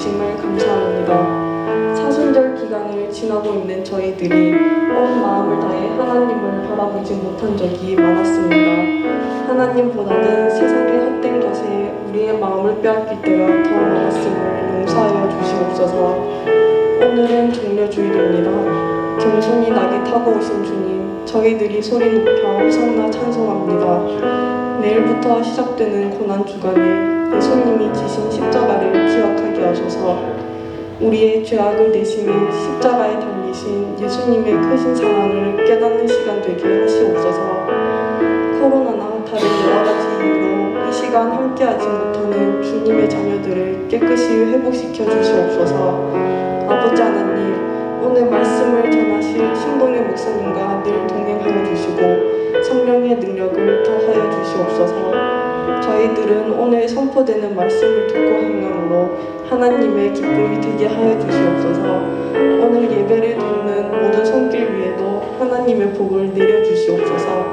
주심을 감사합니다. 사순절 기간을 지나고 있는 저희들이 온 마음을 다해 하나님을 바라보지 못한 적이 많았습니다. 하나님보다는 세상의 헛된 것에 우리의 마음을 빼앗길 때가 더 많았음을 용서하여 주시옵소서. 오늘은 종려주일입니다. 경손히 낙에 타고 오신 주님, 저희들이 소리 높여 호산나 찬송합니다. 내일부터 시작되는 고난주간에 예수님이 지신 십자가를 기억하게 하소서. 우리의 죄악을 대신해 십자가에 달리신 예수님의 크신 사랑을 깨닫는 시간 되게 하시옵소서. 코로나나 다른 여러 가지 이유로 이 시간 함께하지 못하는 주님의 자녀들을 깨끗이 회복시켜 주시옵소서. 아버지 하나님, 오늘 말씀을 전하실 신동엽 목사님과 늘 동행하여 주시고 성령의 능력을 더하여 주시옵소서. 저희들은 오늘 선포되는 말씀을 듣고 행함으로 하나님의 기쁨이 되게 하여 주시옵소서. 오늘 예배를 돕는 모든 손길 위에도 하나님의 복을 내려주시옵소서.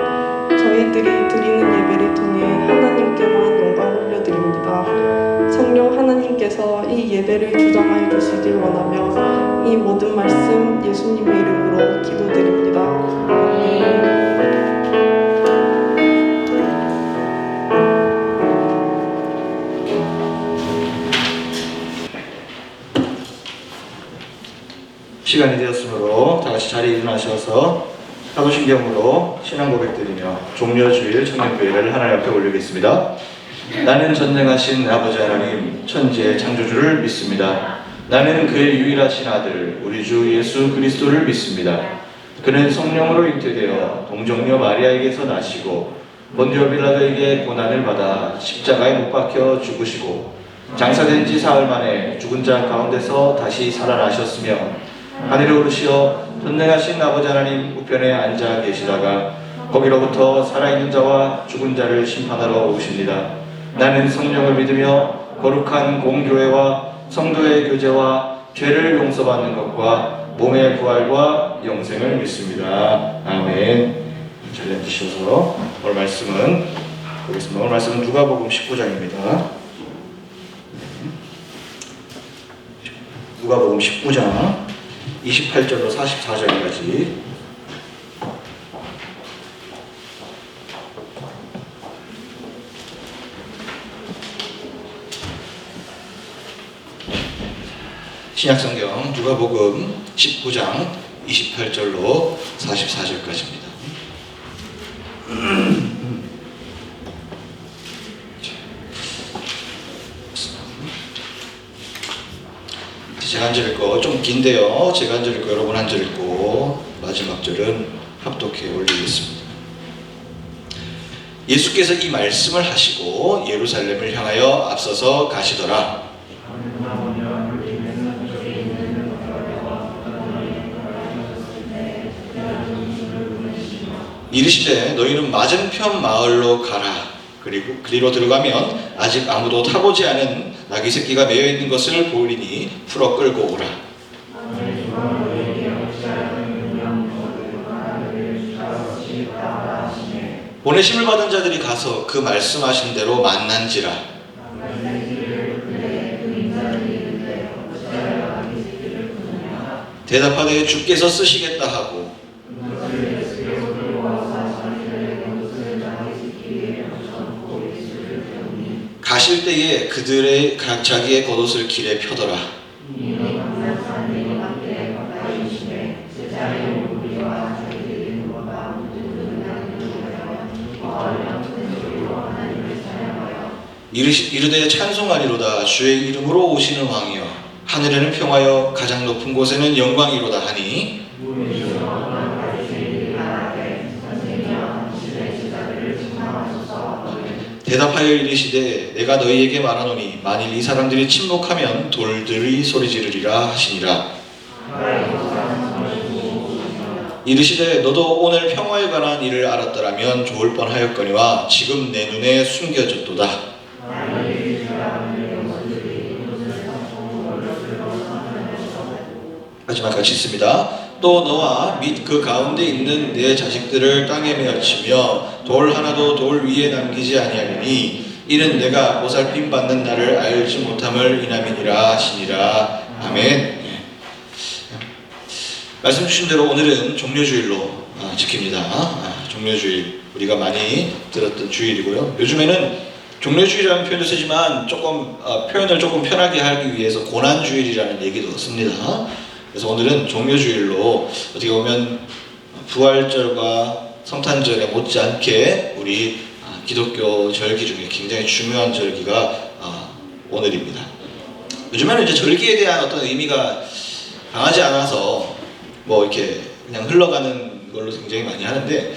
저희들이 드리는 예배를 통해 하나님께만 영광 올려드립니다. 성령 하나님께서 이 예배를 주장하여 주시길 원하며 이 모든 말씀 예수님의 이름으로 기도드립니다. 아멘. 시간이 되었으므로 다같이 자리에 일어나셔서 사도신경으로 신앙 고백드리며 종려주일 청년교회를 하나님 앞에 올리겠습니다. 나는 전능하신 아버지 하나님 천지의 창조주를 믿습니다. 나는 그의 유일하신 아들 우리 주 예수 그리스도를 믿습니다. 그는 성령으로 잉태되어 동정녀 마리아에게서 나시고 본디오 빌라도에게 고난을 받아 십자가에 못 박혀 죽으시고 장사된 지 사흘 만에 죽은 자 가운데서 다시 살아나셨으며 하늘에 오르시어 전능하신 아버지 하나님 우편에 앉아 계시다가 거기로부터 살아있는 자와 죽은 자를 심판하러 오십니다. 나는 성령을 믿으며 거룩한 공교회와 성도의 교제와 죄를 용서받는 것과 몸의 부활과 영생을 믿습니다. 아멘. 잘 앉으셔서 오늘 말씀은 보겠습니다. 오늘 말씀은 누가복음 19장입니다. 누가복음 19장 28절로 44절까지 신약성경 누가복음 19장 28절로 44절까지입니다. 제가 한 절 읽고 좀 긴데요. 제가 한 절 읽고 여러분 한 절 읽고 마지막 절은 합독해 올리겠습니다. 예수께서 이 말씀을 하시고 예루살렘을 향하여 앞서서 가시더라. 이르시되 너희는 맞은편 마을로 가라. 그리고 그리로 들어가면 아직 아무도 타보지 않은 나귀 새끼가 매여 있는 것을 보리니 풀어 끌고 오라. 보내심을 받은 자들이 가서 그 말씀하신 대로 만난지라. 대답하되 주께서 쓰시겠다 하고 가실 때에 그들의 각 자기의 겉옷을 길에 펴더라. 이르되 찬송하리로다. 주의 이름으로 오시는 왕이여 하늘에는 평화여 가장 높은 곳에는 영광이로다 하니 대답하여 이르시되 내가 너희에게 말하노니 만일 이 사람들이 침묵하면 돌들이 소리 지르리라 하시니라. 이르시되 너도 오늘 평화에 관한 일을 알았더라면 좋을 뻔하였거니와 지금 내 눈에 숨겨졌도다. 마지막 같이 있습니다. 또 너와 및 그 가운데 있는 내 자식들을 땅에 메어치며 돌 하나도 돌 위에 남기지 아니하리니 이는 내가 보살핌 받는 나를 알지 못함을 인함이니라 하시니라. 아멘. 예. 말씀 주신 대로 오늘은 종려주일로 지킵니다. 종려주일, 우리가 많이 들었던 주일이고요. 요즘에는 종려주일이라는 표현도 쓰지만 조금 표현을 조금 편하게 하기 위해서 고난주일이라는 얘기도 씁니다. 그래서 오늘은 종려주일로 어떻게 보면 부활절과 성탄절에 못지않게 우리 기독교 절기 중에 굉장히 중요한 절기가 오늘입니다. 요즘에는 이제 절기에 대한 어떤 의미가 강하지 않아서 뭐 이렇게 그냥 흘러가는 걸로 굉장히 많이 하는데,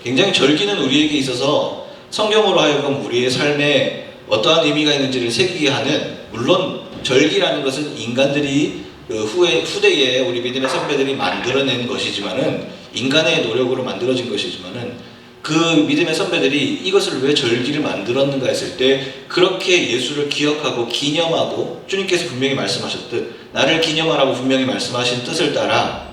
굉장히 절기는 우리에게 있어서 성경으로 하여금 우리의 삶에 어떠한 의미가 있는지를 새기게 하는, 물론 절기라는 것은 인간들이 후대에 우리 믿음의 선배들이 만들어낸 것이지만은, 인간의 노력으로 만들어진 것이지만은, 그 믿음의 선배들이 이것을 왜 절기를 만들었는가 했을 때 그렇게 예수를 기억하고 기념하고, 주님께서 분명히 말씀하셨듯 나를 기념하라고 분명히 말씀하신 뜻을 따라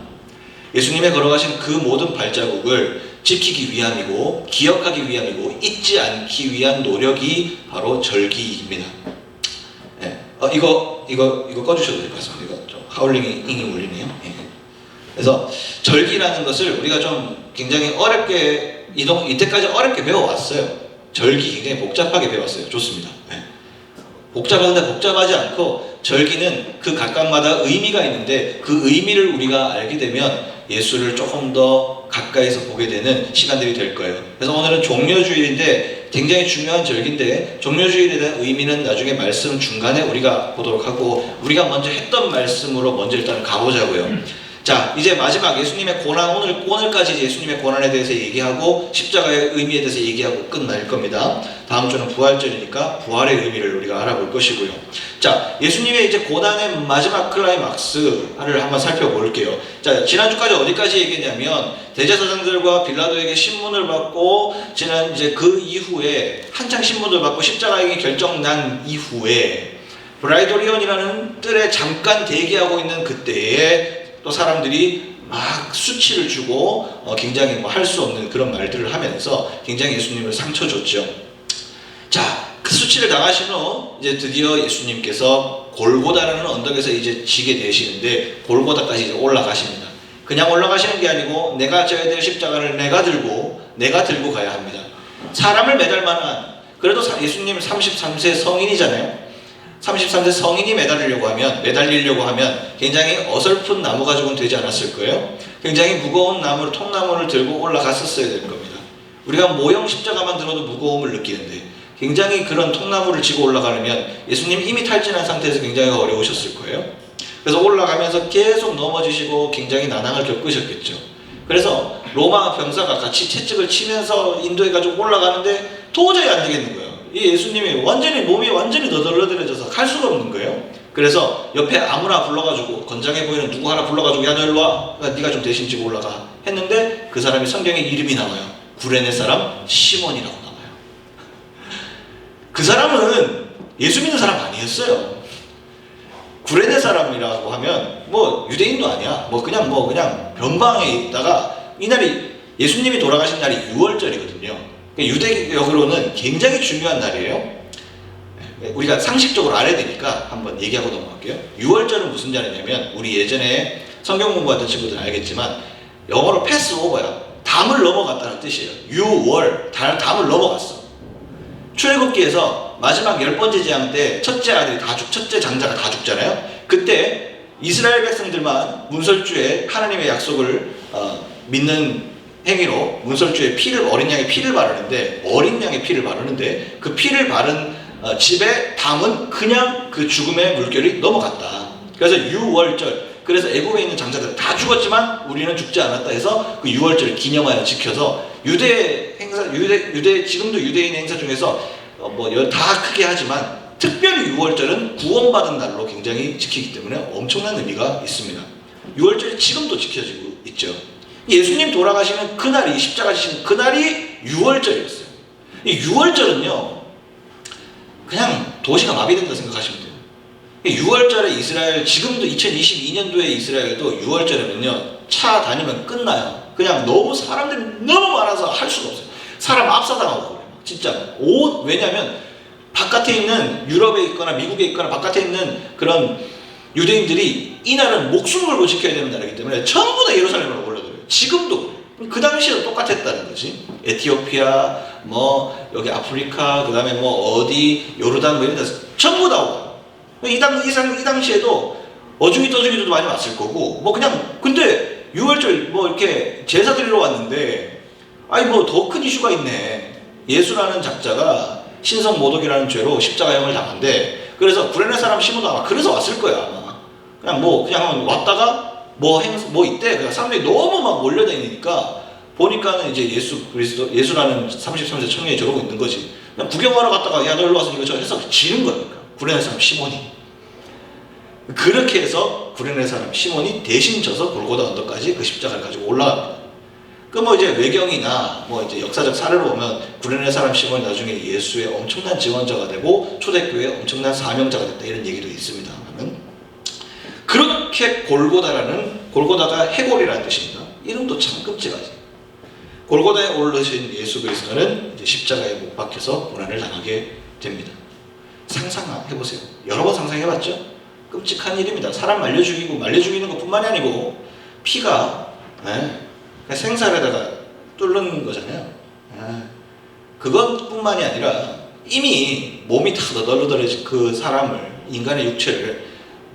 예수님의 걸어가신 그 모든 발자국을 지키기 위함이고 기억하기 위함이고 잊지 않기 위한 노력이 바로 절기입니다. 네. 이거 꺼주셔도 될 것 같습니다. 이거 좀 하울링이 울리네요. 네. 그래서 절기라는 것을 우리가 좀 굉장히 어렵게 이때까지 어렵게 배워왔어요. 절기 굉장히 복잡하게 배웠어요. 좋습니다. 네. 복잡한데 복잡하지 않고, 절기는 그 각각마다 의미가 있는데 그 의미를 우리가 알게 되면 예수를 조금 더 가까이서 보게 되는 시간들이 될 거예요. 그래서 오늘은 종려주일인데 굉장히 중요한 절기인데, 종려주일에 대한 의미는 나중에 말씀 중간에 우리가 보도록 하고, 우리가 먼저 했던 말씀으로 먼저 일단 가보자고요. 자, 이제 마지막 예수님의 고난, 오늘까지 예수님의 고난에 대해서 얘기하고 십자가의 의미에 대해서 얘기하고 끝날 겁니다. 다음 주는 부활절이니까 부활의 의미를 우리가 알아볼 것이고요. 자, 예수님의 이제 고난의 마지막 클라이막스를 한번 살펴볼게요. 자, 지난주까지 어디까지 얘기했냐면, 대제사장들과 빌라도에게 신문을 받고, 지난 이제 그 이후에 한창 신문을 받고 십자가에게 결정난 이후에 브라이도리온이라는 뜰에 잠깐 대기하고 있는 그때에 또 사람들이 막 수치를 주고 굉장히 뭐 할 수 없는 그런 말들을 하면서 굉장히 예수님을 상처 줬죠. 자, 그 수치를 당하신 후 이제 드디어 예수님께서 골고다라는 언덕에서 이제 지게 되시는데, 골고다까지 이제 올라가십니다. 그냥 올라가시는 게 아니고 내가 져야 될 십자가를 내가 들고 가야 합니다. 사람을 매달 만한, 그래도 예수님 33세 성인이잖아요. 33세 성인이 매달리려고 하면 굉장히 어설픈 나무 가지고는 되지 않았을 거예요. 굉장히 무거운 나무를, 통나무를 들고 올라갔었어야 될 겁니다. 우리가 모형 십자가만 들어도 무거움을 느끼는데 굉장히 그런 통나무를 지고 올라가려면 예수님 이미 탈진한 상태에서 굉장히 어려우셨을 거예요. 그래서 올라가면서 계속 넘어지시고 굉장히 난항을 겪으셨겠죠. 그래서 로마 병사가 같이 채찍을 치면서 인도해가지고 올라가는데 도저히 안 되겠는 거예요. 이 예수님이 몸이 완전히 너덜너덜해져서 갈 수가 없는 거예요. 그래서 옆에 아무나 불러가지고, 건장해 보이는 누구 하나 불러가지고, 야 너 일로 와, 네가 좀 대신 지고 올라가 했는데, 그 사람이 성경에 이름이 나와요. 구레네 사람 시몬이라고 나와요. 그 사람은 예수 믿는 사람 아니었어요. 구레네 사람이라고 하면 뭐 유대인도 아니야. 그냥 변방에 있다가, 이날이 예수님이 돌아가신 날이 6월절이거든요. 유대교로는 굉장히 중요한 날이에요. 우리가 상식적으로 알아야 되니까 한번 얘기하고 넘어갈게요. 6월절은 무슨 날이냐면, 우리 예전에 성경 공부하던 친구들은 알겠지만 영어로 패스오버야. 담을 넘어갔다는 뜻이에요. 6월, 담을 넘어갔어. 출애굽기에서 마지막 10번째 재앙 때 첫째 장자가 다 죽잖아요. 그때 이스라엘 백성들만 문설주에 하나님의 약속을 믿는 행위로 문설주에 어린 양의 피를 바르는데, 그 피를 바른 집에 담은 그냥 그 죽음의 물결이 넘어갔다. 그래서 6월절, 그래서 애굽에 있는 장자들 다 죽었지만 우리는 죽지 않았다 해서 그 6월절을 기념하여 지켜서, 지금도 유대인 행사 중에서 다 크게 하지만 특별히 6월절은 구원받은 날로 굉장히 지키기 때문에 엄청난 의미가 있습니다. 6월절이 지금도 지켜지고 있죠. 예수님 돌아가시는 그날이, 십자가 지시는 그날이 6월절이었어요. 이 6월절은요, 그냥 도시가 마비된다 생각하시면 돼요. 6월절에 이스라엘, 지금도 2022년도에 이스라엘도 6월절에는요, 차 다니면 끝나요. 그냥 사람들이 너무 많아서 할 수가 없어요. 사람 압사당하고 그래요. 진짜. 왜냐면 바깥에 있는 유럽에 있거나 미국에 있거나 바깥에 있는 그런 유대인들이 이 나라는 목숨 걸고 지켜야 되는 나라이기 때문에 전부 다 예루살렘으로 몰려들어요. 지금도 그 당시에도 똑같았다는 거지. 에티오피아, 뭐 여기 아프리카, 그 다음에 뭐 어디 요르단 뭐 이런 데서 전부 다 오고. 이 당시에도 어중이 떠중이도 많이 왔을 거고, 뭐 그냥 근데 6월절 뭐 이렇게 제사 드리러 왔는데, 아니 뭐 더 큰 이슈가 있네. 예수라는 작자가 신성 모독이라는 죄로 십자가형을 당한대. 그래서 구레네 사람 시몬도 아마 그래서 왔을 거야. 아마. 그냥 왔다가 뭐 있대. 그냥 사람들이 너무 막 몰려다니니까 보니까는 이제 예수라는 33세 청년이 저러고 있는 거지. 그냥 구경하러 갔다가 야 너 일로 와서 이거 저 해서 지는 거니까. 구레네 사람 시몬이. 그렇게 해서 구레네 사람 시몬이 대신 져서 골고다 언덕까지 그 십자가를 가지고 올라갑니다. 그 뭐 이제 외경이나 뭐 이제 역사적 사례로 보면 구레네 사람 시몬이 나중에 예수의 엄청난 지원자가 되고 초대교회의 엄청난 사명자가 됐다 이런 얘기도 있습니다. 그렇게 골고다가 해골이라는 뜻입니다. 이름도 참 끔찍하지. 골고다에 오르신 예수 그리스도는 이제 십자가에 못 박혀서 고난을 당하게 됩니다. 상상해보세요. 여러 번 상상해봤죠? 끔찍한 일입니다. 사람 말려 죽이는 것뿐만이 아니고 피가 생살에다가 뚫는 거잖아요. 그것뿐만이 아니라 이미 몸이 다 너덜너덜해진 그 사람을, 인간의 육체를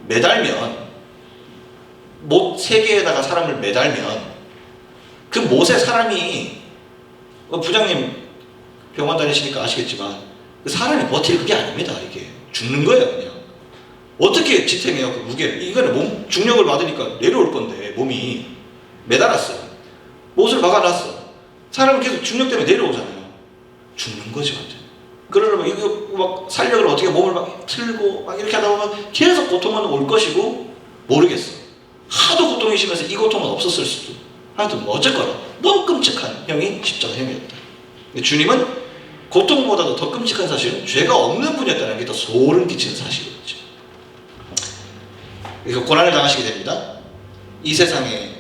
매달면, 못 3개에다가 사람을 매달면 그 못에 사람이, 부장님 병원 다니시니까 아시겠지만 그 사람이 버틸 그게 아닙니다. 이게 죽는 거예요. 그냥 어떻게 지탱해요 그 무게를. 인간의 몸 중력을 받으니까 내려올 건데 몸이 매달았어요. 못을 박아놨어. 사람은 계속 중력 때문에 내려오잖아요. 죽는 거지 완전. 그러려면 이거 막 살력을 어떻게 몸을 막 틀고 막 이렇게 하다 보면 계속 고통은 올 것이고 모르겠어. 하도 고통이 심해서 이 고통은 없었을 수도. 하여튼 뭐 어쨌거나 너무 끔찍한 형이 십자가형이었다. 주님은 고통보다도 더 끔찍한 사실은 죄가 없는 분이었다는 게 더 소름 끼치는 사실이었죠. 그래서 고난을 당하시게 됩니다. 이 세상에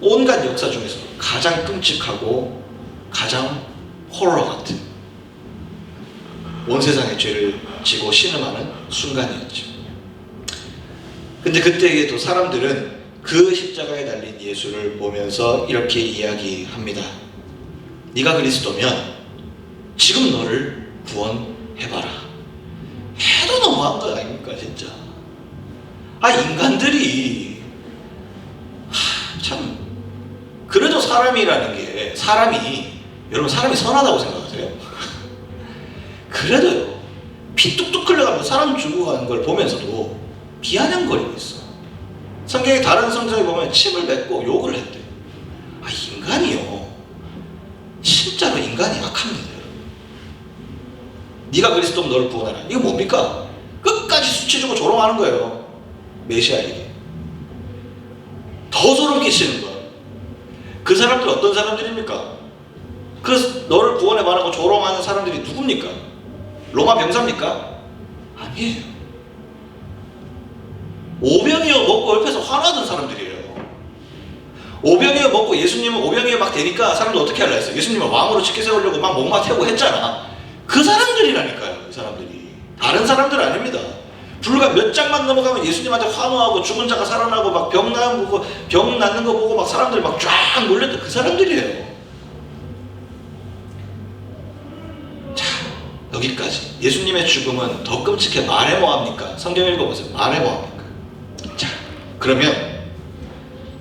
온갖 역사 중에서 가장 끔찍하고 가장 호러 같은 온 세상의 죄를 지고 신음하는 순간이었죠. 근데 그때에 또 사람들은 그 십자가에 달린 예수를 보면서 이렇게 이야기합니다. 네가 그리스도면 지금 너를 구원해봐라. 해도 너무한 거 아닙니까 진짜. 인간들이 참, 그래도 사람이라는 게, 여러분 사람이 선하다고 생각하세요? 그래도요, 피 뚝뚝 흘려가면서 사람 죽어가는 걸 보면서도 비아냥거리고 있어. 성경의 다른 성경에 보면 침을 뱉고 욕을 했대. 인간이요, 진짜로 인간이 약합니다. 네가 그리스도면 너를 구원하라. 이거 뭡니까? 끝까지 수치 주고 조롱하는 거예요. 메시아에게. 더 소름 끼치는 건 그 사람들 어떤 사람들입니까? 그 너를 구원해 말하고 조롱하는 사람들이 누굽니까? 로마 병사입니까? 아니에요. 오병이어 먹고 옆에서 화나던 사람들이에요. 오병이어 먹고 예수님은 오병이어 막 되니까 사람들 어떻게 하려 했어요? 예수님을 왕으로 치켜 세우려고 막 목마 태우고 했잖아. 그 사람들이라니까요. 이 사람들이. 다른 사람들 아닙니다. 불과 몇 장만 넘어가면 예수님한테 환호하고 죽은 자가 살아나고 막 병 낫는 거 보고 막 사람들 막 쫙 몰렸던 그 사람들이에요. 자, 여기까지. 예수님의 죽음은 더 끔찍해. 말해 뭐합니까? 성경 읽어보세요. 말해 뭐합니까? 자, 그러면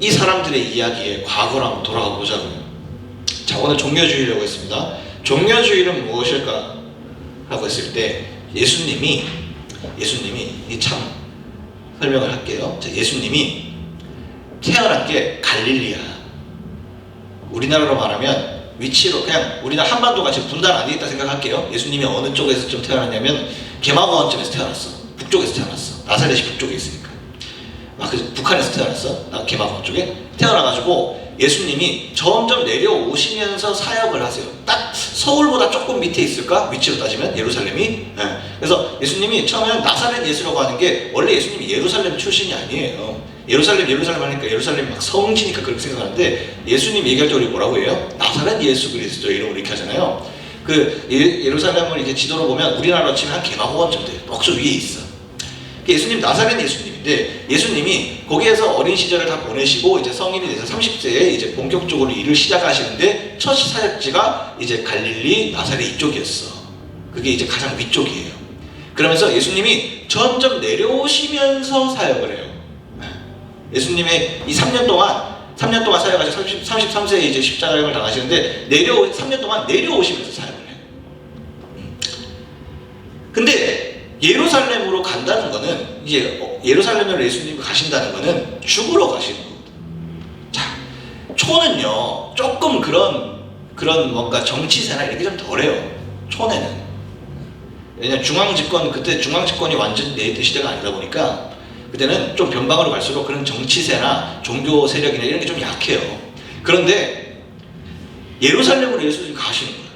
이 사람들의 이야기에 과거로 한번 돌아가 보자고요. 자, 오늘 종려주의라고 했습니다. 종려주의는 무엇일까? 하고 했을 때 예수님이 참 설명을 할게요. 자, 예수님이 태어난 게 갈릴리야. 우리나라로 말하면 위치로 그냥 우리나라 한반도가 지금 분단 안 돼 있다 생각할게요. 예수님이 어느 쪽에서 좀 태어났냐면 개마고원쯤에서 태어났어. 북쪽에서 태어났어. 나사렛이 북쪽에 있으니까. 북한에서 태어났어. 개마고원 쪽에 태어나가지고 예수님이 점점 내려오시면서 사역을 하세요. 딱 서울보다 조금 밑에 있을까? 위치로 따지면 예루살렘이. 그래서 예수님이 처음에는 나사렛 예수라고 하는 게 원래 예수님이 예루살렘 출신이 아니에요. 예루살렘 하니까 예루살렘 막 성지니까 그렇게 생각하는데 예수님 얘기할 때 우리 뭐라고 해요? 나사렛 예수 그리스도 이름으로 이렇게 하잖아요. 그 예루살렘을 이렇게 지도로 보면 우리나라로 치면 한 개마고원 정도 목조 위에 있어. 예수님 나사렛 예수님인데 예수님이 거기에서 어린 시절을 다 보내시고 이제 성인이 돼서 30세에 이제 본격적으로 일을 시작하시는데 첫 사역지가 이제 갈릴리 나사렛 이쪽이었어. 그게 이제 가장 위쪽이에요. 그러면서 예수님이 점점 내려오시면서 사역을 해요. 예수님의 이 3년 동안 사역하시고 33세에 이제 십자가형을 당하시는데 3년 동안 내려오시면서 사역을 해요. 근데 예루살렘으로 간다는 거는 이제 예루살렘으로 예수님이 가신다는 거는 죽으러 가시는 겁니다. 자, 초는요 조금 그런 뭔가 정치세나 이렇게 좀 덜해요. 초내는 왜냐면 그때 중앙집권이 완전 내있던 시대가 아니다 보니까 그때는 좀 변방으로 갈수록 그런 정치세나 종교 세력이나 이런 게 좀 약해요. 그런데 예루살렘으로 예수님이 가시는 거예요.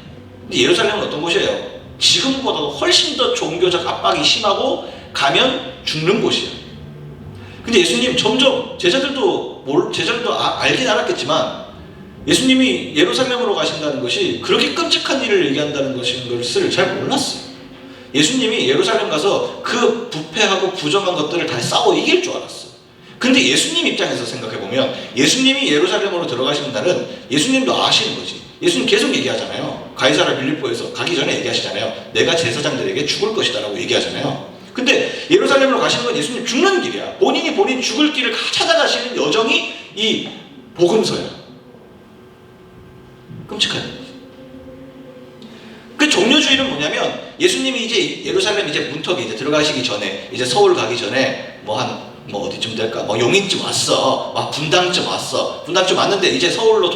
근데 예루살렘은 어떤 곳이에요? 지금보다도 훨씬 더 종교적 압박이 심하고 가면 죽는 곳이에요. 근데 예수님 점점 제자들도 알긴 알았겠지만 예수님이 예루살렘으로 가신다는 것이 그렇게 끔찍한 일을 얘기한다는 것을 잘 몰랐어요. 예수님이 예루살렘 가서 그 부패하고 부정한 것들을 다 싸워 이길 줄 알았어. 근데 예수님 입장에서 생각해보면 예수님이 예루살렘으로 들어가시는 날은 예수님도 아시는 거지. 예수님 계속 얘기하잖아요. 가이사랴 빌립보에서 가기 전에 얘기하시잖아요. 내가 제사장들에게 죽을 것이다 라고 얘기하잖아요. 근데 예루살렘으로 가시는 건 예수님 죽는 길이야. 본인 죽을 길을 찾아가시는 여정이 이 복음서야. 끔찍한 일이지. 그 종려주의는 뭐냐면 예수님이 이제 예루살렘 이제 문턱에 이제 들어가시기 전에 이제 서울 가기 전에 어디쯤 될까? 용인쯤 왔어. 분당쯤 왔어. 분당쯤 왔는데 이제 서울로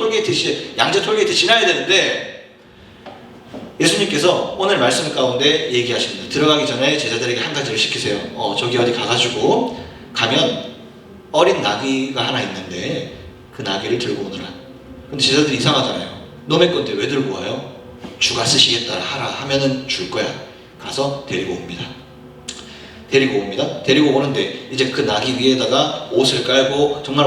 양재 톨게이트 지나야 되는데 예수님께서 오늘 말씀 가운데 얘기하십니다. 들어가기 전에 제자들에게 한 가지를 시키세요. 저기 어디 가가지고 가면 어린 나귀가 하나 있는데 그 나귀를 들고 오너라. 근데 제자들이 이상하잖아요. 너네 건데 왜 들고 와요? 주가 쓰시겠다 하라 하면은 줄 거야. 가서 데리고 옵니다. 데리고 오는데 이제 그 나귀 위에다가 옷을 깔고 정말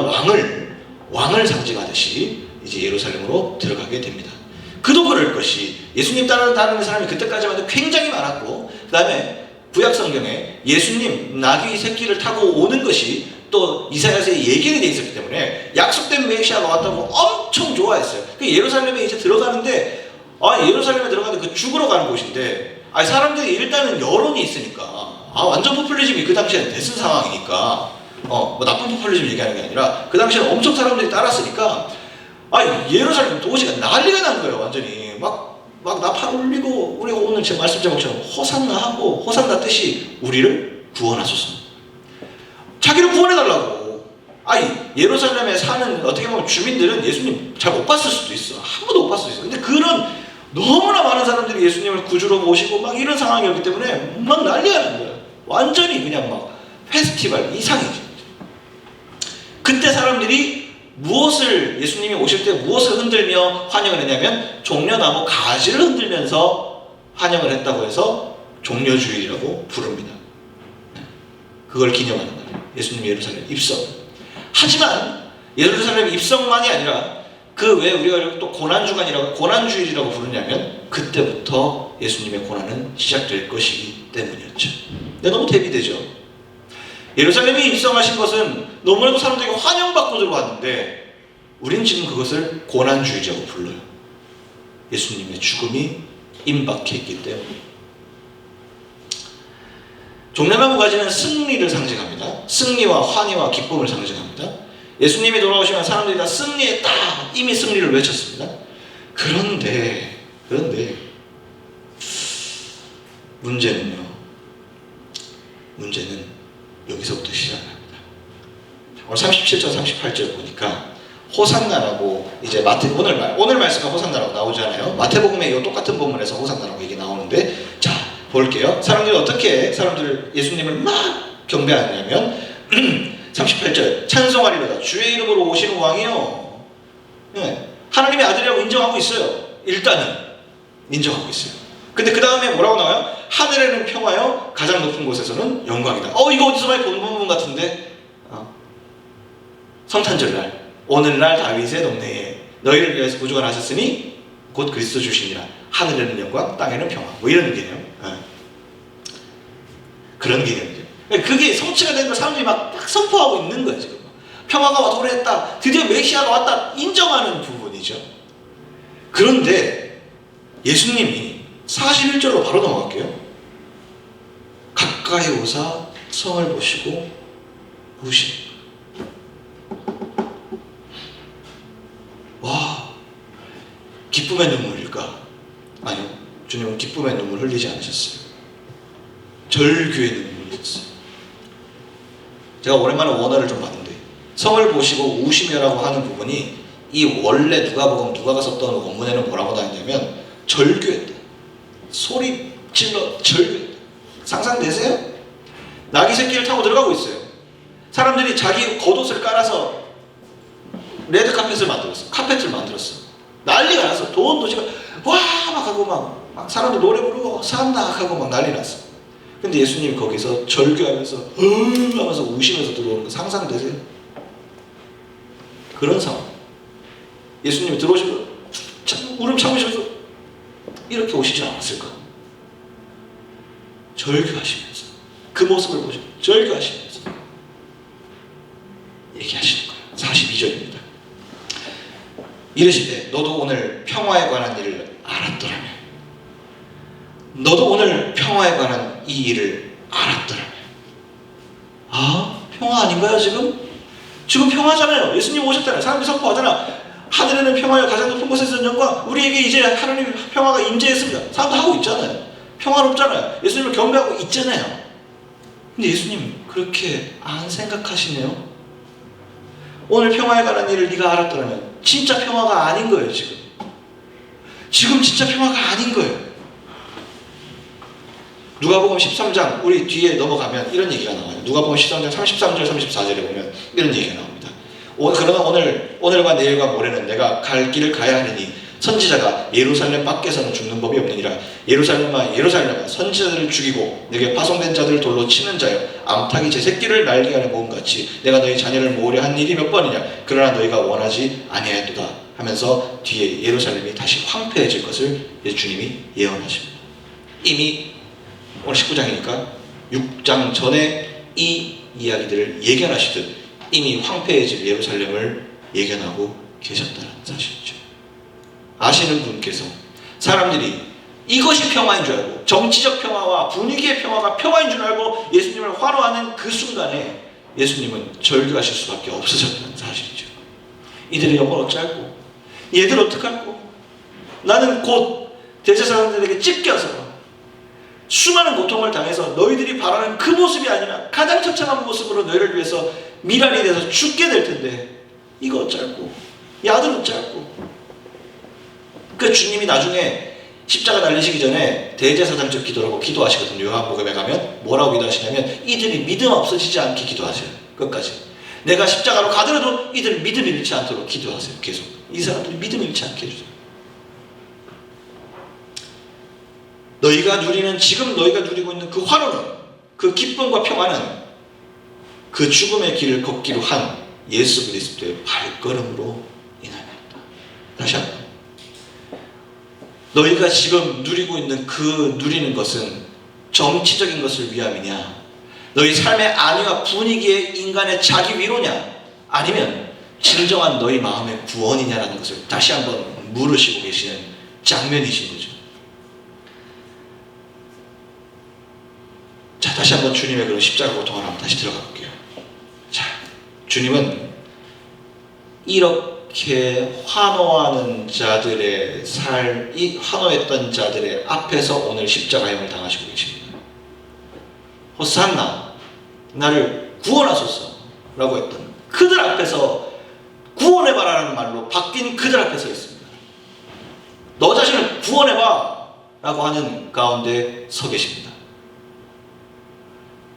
왕을 상징하듯이 이제 예루살렘으로 들어가게 됩니다. 그도 그럴 것이 예수님 따르는 사람이 그때까지만 해도 굉장히 많았고 그 다음에 구약성경에 예수님 나귀 새끼를 타고 오는 것이 또 이사야서에 얘기가 돼 있었기 때문에 약속된 메시아가 왔다고 엄청 좋아했어요. 예루살렘에 이제 들어가는데 예루살렘에 들어가는데 그 죽으러 가는 곳인데 사람들이 일단은 여론이 있으니까 완전 포퓰리즘이 그 당시에는 대승 상황이니까 나쁜 포퓰리즘 얘기하는 게 아니라 그 당시에는 엄청 사람들이 따랐으니까 예루살렘 도시가 난리가 난 거예요. 완전히 막 나팔 울리고 우리가 오늘 제 말씀 제목처럼 호산나 하고 호산나 뜻이 우리를 구원하소서. 자기를 구원해달라고. 예루살렘에 사는 어떻게 보면 주민들은 예수님 잘 못 봤을 수도 있어. 한 번도 못 봤을 수도 있어. 근데 그런 너무나 많은 사람들이 예수님을 구주로 모시고 막 이런 상황이었기 때문에 막 난리가 난 거예요. 완전히 그냥 막 페스티벌 이상이지. 그때 사람들이 예수님이 오실 때 무엇을 흔들며 환영을 했냐면 종려나무 가지를 흔들면서 환영을 했다고 해서 종려주일이라고 부릅니다. 그걸 기념하는 날이에요. 예수님 예루살렘 입성. 하지만 예루살렘 입성만이 아니라 그 왜 우리가 또 고난주일이라고 부르냐면 그때부터 예수님의 고난은 시작될 것이기 때문이었죠. 근데 너무 대비되죠. 예루살렘이 입성하신 것은 너무나도 사람들에게 환영받고 들어왔는데 우린 지금 그것을 고난주일이라고 불러요. 예수님의 죽음이 임박해 있기 때문에. 종려나무 가지는 승리를 상징합니다. 승리와 환희와 기쁨을 상징합니다. 예수님이 돌아오시면 사람들이 다 승리했다 이미 승리를 외쳤습니다. 그런데 문제는 여기서부터 시작합니다. 오늘 37절 38절 보니까 호산나라고 이제 오늘 말씀은 호산나라고 나오잖아요. 마태복음에 이 똑같은 본문에서 호산나라고 얘기 나오는데 자 볼게요. 사람들 예수님을 막 경배하냐면 38절 찬송하리로다 주의 이름으로 오시는 왕이요. 네. 하나님의 아들이라고 인정하고 있어요. 일단은 인정하고 있어요. 근데 그 다음에 뭐라고 나와요? 하늘에는 평화요 가장 높은 곳에서는 영광이다. 이거 어디서 많이 본 부분 같은데 성탄절날 오늘날 다윗의 동네에 너희를 위해서 구주가 나셨으니 곧 그리스도 주시니라. 하늘에는 영광, 땅에는 평화. 뭐 이런 개념. 그런 개념이죠. 그게 성취가 된 걸 사람들이 막 선포하고 있는 거예요, 지금. 평화가 도래했다. 드디어 메시아가 왔다. 인정하는 부분이죠. 그런데 예수님이 41절로 바로 넘어갈게요. 가까이 오사 성을 보시고 우시. 와, 기쁨의 눈물일까? 아니요, 주님은 기쁨의 눈물 흘리지 않으셨어요. 절규의 눈물을 흘렸어요. 제가 오랜만에 원어를 좀 봤는데 성을 보시고 우시며라고 하는 부분이 이 원래 누가가 썼던 원문에는 뭐라고 나왔냐면 절규했다. 소리 질러 절규했다. 상상되세요? 나귀 새끼를 타고 들어가고 있어요. 사람들이 자기 겉옷을 깔아서 레드카펫을 만들었어. 카펫을 만들었어. 난리가 났어. 돈 도시가 와 막 하고 막 사람들 노래 부르고 산다 하고 막 난리 났어. 근데 예수님이 거기서 절규하면서 하면서 우시면서 들어오는 거 상상되세요? 그런 상황. 예수님이 들어오시면 울음 참으셔서 이렇게 오시지 않았을까? 절규하시면서 그 모습을 보시고 절규하시면서 얘기하시는 거예요. 42절입니다. 이르시되 너도 오늘 평화에 관한 일을 알았더라면, 너도 오늘 평화에 관한 이 일을 알았더라면, 아, 평화 아닌가요 지금? 지금 평화잖아요. 예수님 오셨잖아요. 사람들이 선포하잖아. 하늘에는 평화여 가장 높은 곳에서 영광, 우리에게 이제 하나님의 평화가 임재했습니다. 사람도 하고 있잖아요. 평화롭잖아요. 예수님을 경배하고 있잖아요. 근데 예수님 그렇게 안 생각하시네요. 오늘 평화에 관한 일을 네가 알았더라면 진짜 평화가 아닌 거예요. 지금 진짜 평화가 아닌 거예요. 누가복음 13장 우리 뒤에 넘어가면 이런 얘기가 나와요. 누가복음 13장 33절 34절에 보면 이런 얘기가 나옵니다. 그러나 오늘과 내일과 모레는 내가 갈 길을 가야 하느니 선지자가 예루살렘 밖에서는 죽는 법이 없느니라. 예루살렘아 선지자들을 죽이고 내게 파송된 자들을 돌로 치는 자여, 암탉이 제 새끼를 날게 하는 모음같이 내가 너희 자녀를 모으려 한 일이 몇 번이냐. 그러나 너희가 원하지 아니하였도다 하면서 뒤에 예루살렘이 다시 황폐해질 것을 주님이 예언하십니다. 이미 오늘 19장이니까 6장 전에 이 이야기들을 예견하시듯 이미 황폐해질 예루살렘을 예견하고 계셨다는 사실이죠. 아시는 분께서 사람들이 이것이 평화인 줄 알고, 정치적 평화와 분위기의 평화가 평화인 줄 알고 예수님을 환호하는 그 순간에 예수님은 절규하실 수밖에 없으셨다는 사실이죠. 이들의 영혼 어찌할꼬? 얘들 어떡할꼬? 나는 곧 대제사장들에게 찢겨서 수많은 고통을 당해서 너희들이 바라는 그 모습이 아니라 가장 처참한 모습으로 너희를 위해서 미랄이 돼서 죽게 될 텐데 이거 어쩔꼬? 야들 어쩔꼬? 그 주님이 나중에 십자가 달리시기 전에 대제사장적 기도라고 기도하시거든요. 요한복음에 가면 뭐라고 기도하시냐면 이들이 믿음 없어지지 않게 기도하세요. 끝까지. 내가 십자가로 가더라도 이들 믿음이 잃지 않도록 기도하세요. 계속. 이 사람들이 믿음이 잃지 않게 해주세요. 지금 너희가 누리고 있는 그 환호는, 그 기쁨과 평화는 그 죽음의 길을 걷기로 한 예수 그리스도의 발걸음으로 인합니다. 다시 한번. 너희가 지금 누리고 있는 그 누리는 것은 정치적인 것을 위함이냐? 너희 삶의 안위와 분위기의 인간의 자기 위로냐? 아니면 진정한 너희 마음의 구원이냐라는 것을 다시 한번 물으시고 계시는 장면이신 거죠. 자, 다시 한번 주님의 그런 십자가 고통을 한번 다시 들어가 볼게요. 자, 주님은 이렇게 환호하는 자들의 이 환호했던 자들의 앞에서 오늘 십자가형을 당하시고 계십니다. 호산나, 나를 구원하소서 라고 했던 그들 앞에서 구원해봐라는 말로 바뀐 그들 앞에 서 있습니다. 너 자신을 구원해봐 라고 하는 가운데 서 계십니다.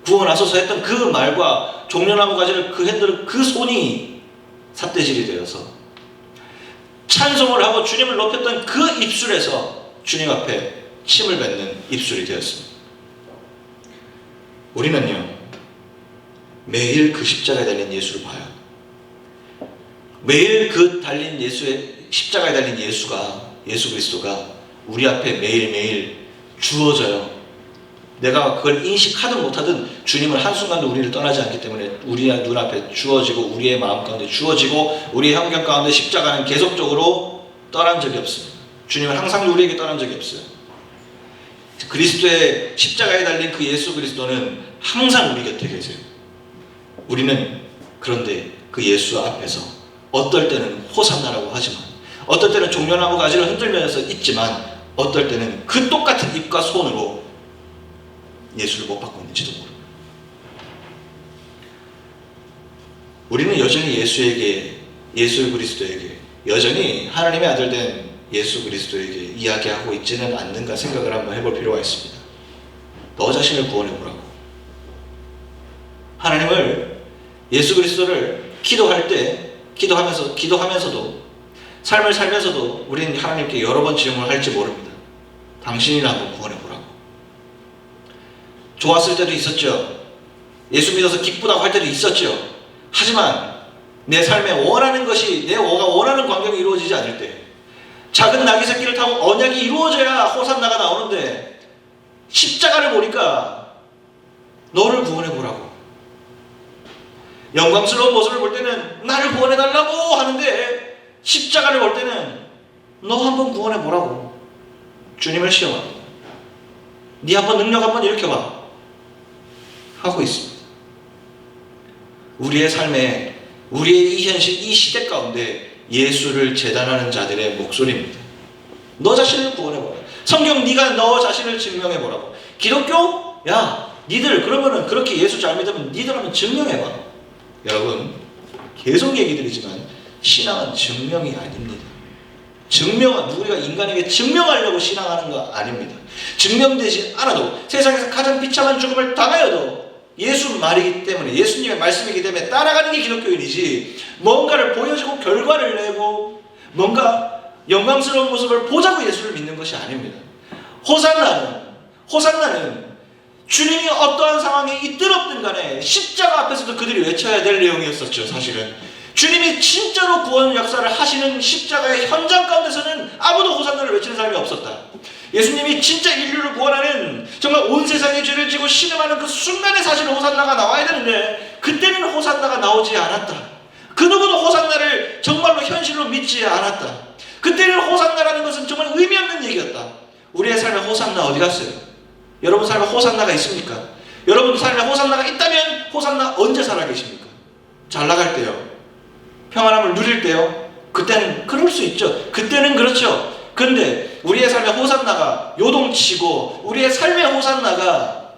구원하소서 했던 그 말과 종려나무 가지를 그 흔드는 그 손이 삿대질이 되어서 찬송을 하고 주님을 높였던 그 입술에서 주님 앞에 침을 뱉는 입술이 되었습니다. 우리는요, 매일 그 십자가에 달린 예수를 봐요. 매일 그 십자가에 달린 예수 그리스도가 우리 앞에 매일매일 주어져요. 내가 그걸 인식하든 못하든 주님은 한순간도 우리를 떠나지 않기 때문에 우리 눈앞에 주어지고 우리의 마음 가운데 주어지고 우리의 환경 가운데 십자가는 계속적으로 떠난 적이 없습니다. 주님은 항상 우리에게 떠난 적이 없어요. 그리스도의 십자가에 달린 그 예수 그리스도는 항상 우리 곁에 계세요. 우리는 그런데 그 예수 앞에서 어떨 때는 호산나라고 하지만 어떨 때는 종려나무 가지를 흔들면서 있지만 어떨 때는 그 똑같은 입과 손으로 예수를 못 받고 있는지도 모릅니다. 우리는 여전히 예수 그리스도에게 여전히 하나님의 아들 된 예수 그리스도에게 이야기하고 있지는 않는가 생각을 한번 해볼 필요가 있습니다. 너 자신을 구원해 보라고. 하나님을 예수 그리스도를 기도할 때 기도하면서도 삶을 살면서도 우리는 하나님께 여러 번 질문을 할지 모릅니다. 당신이나 한번 구원해 보라고. 좋았을 때도 있었죠. 예수 믿어서 기쁘다고 할 때도 있었죠. 하지만 내 삶에 원하는 것이 내가 원하는 광경이 이루어지지 않을 때 작은 나귀 새끼를 타고 언약이 이루어져야 호산나가 나오는데 십자가를 보니까 너를 구원해 보라고. 영광스러운 모습을 볼 때는 나를 구원해 달라고 하는데 십자가를 볼 때는 너 한번 구원해 보라고. 주님을 시험합니다. 네 한번 능력 한번 일으켜봐 하고 있습니다. 우리의 삶에 우리의 이 현실 이 시대 가운데 예수를 재단하는 자들의 목소리입니다. 너 자신을 구원해보라. 성경 네가 너 자신을 증명해보라고. 기독교? 야 니들 그러면은 그렇게 예수 잘 믿으면 니들 한번 증명해봐. 여러분 계속 얘기 드리지만 신앙은 증명이 아닙니다. 증명은 우리가 인간에게 증명하려고 신앙하는 거 아닙니다. 증명되지 않아도 세상에서 가장 비참한 죽음을 당하여도 예수 말이기 때문에 예수님의 말씀이기 때문에 따라가는 게 기독교인이지 뭔가를 보여주고 결과를 내고 뭔가 영광스러운 모습을 보자고 예수를 믿는 것이 아닙니다. 호산나는 주님이 어떠한 상황에 있든 없든 간에 십자가 앞에서도 그들이 외쳐야 될 내용이었었죠. 사실은 주님이 진짜로 구원 역사를 하시는 십자가의 현장 가운데서는 아무도 호산나를 외치는 사람이 없었다. 예수님이 진짜 인류를 구원하는 정말 온 세상의 죄를 지고 신음하는 그 순간에 사실은 호산나가 나와야 되는데 그때는 호산나가 나오지 않았다. 그 누구도 호산나를 정말로 현실로 믿지 않았다. 그때는 호산나라는 것은 정말 의미 없는 얘기였다. 우리의 삶에 호산나 어디 갔어요? 여러분 삶에 호산나가 있습니까? 여러분 삶에 호산나가 있다면 호산나 언제 살아계십니까? 잘 나갈 때요. 평안함을 누릴 때요. 그때는 그럴 수 있죠. 그때는 그렇죠. 근데 우리의 삶의 호산나가 요동치고 우리의 삶의 호산나가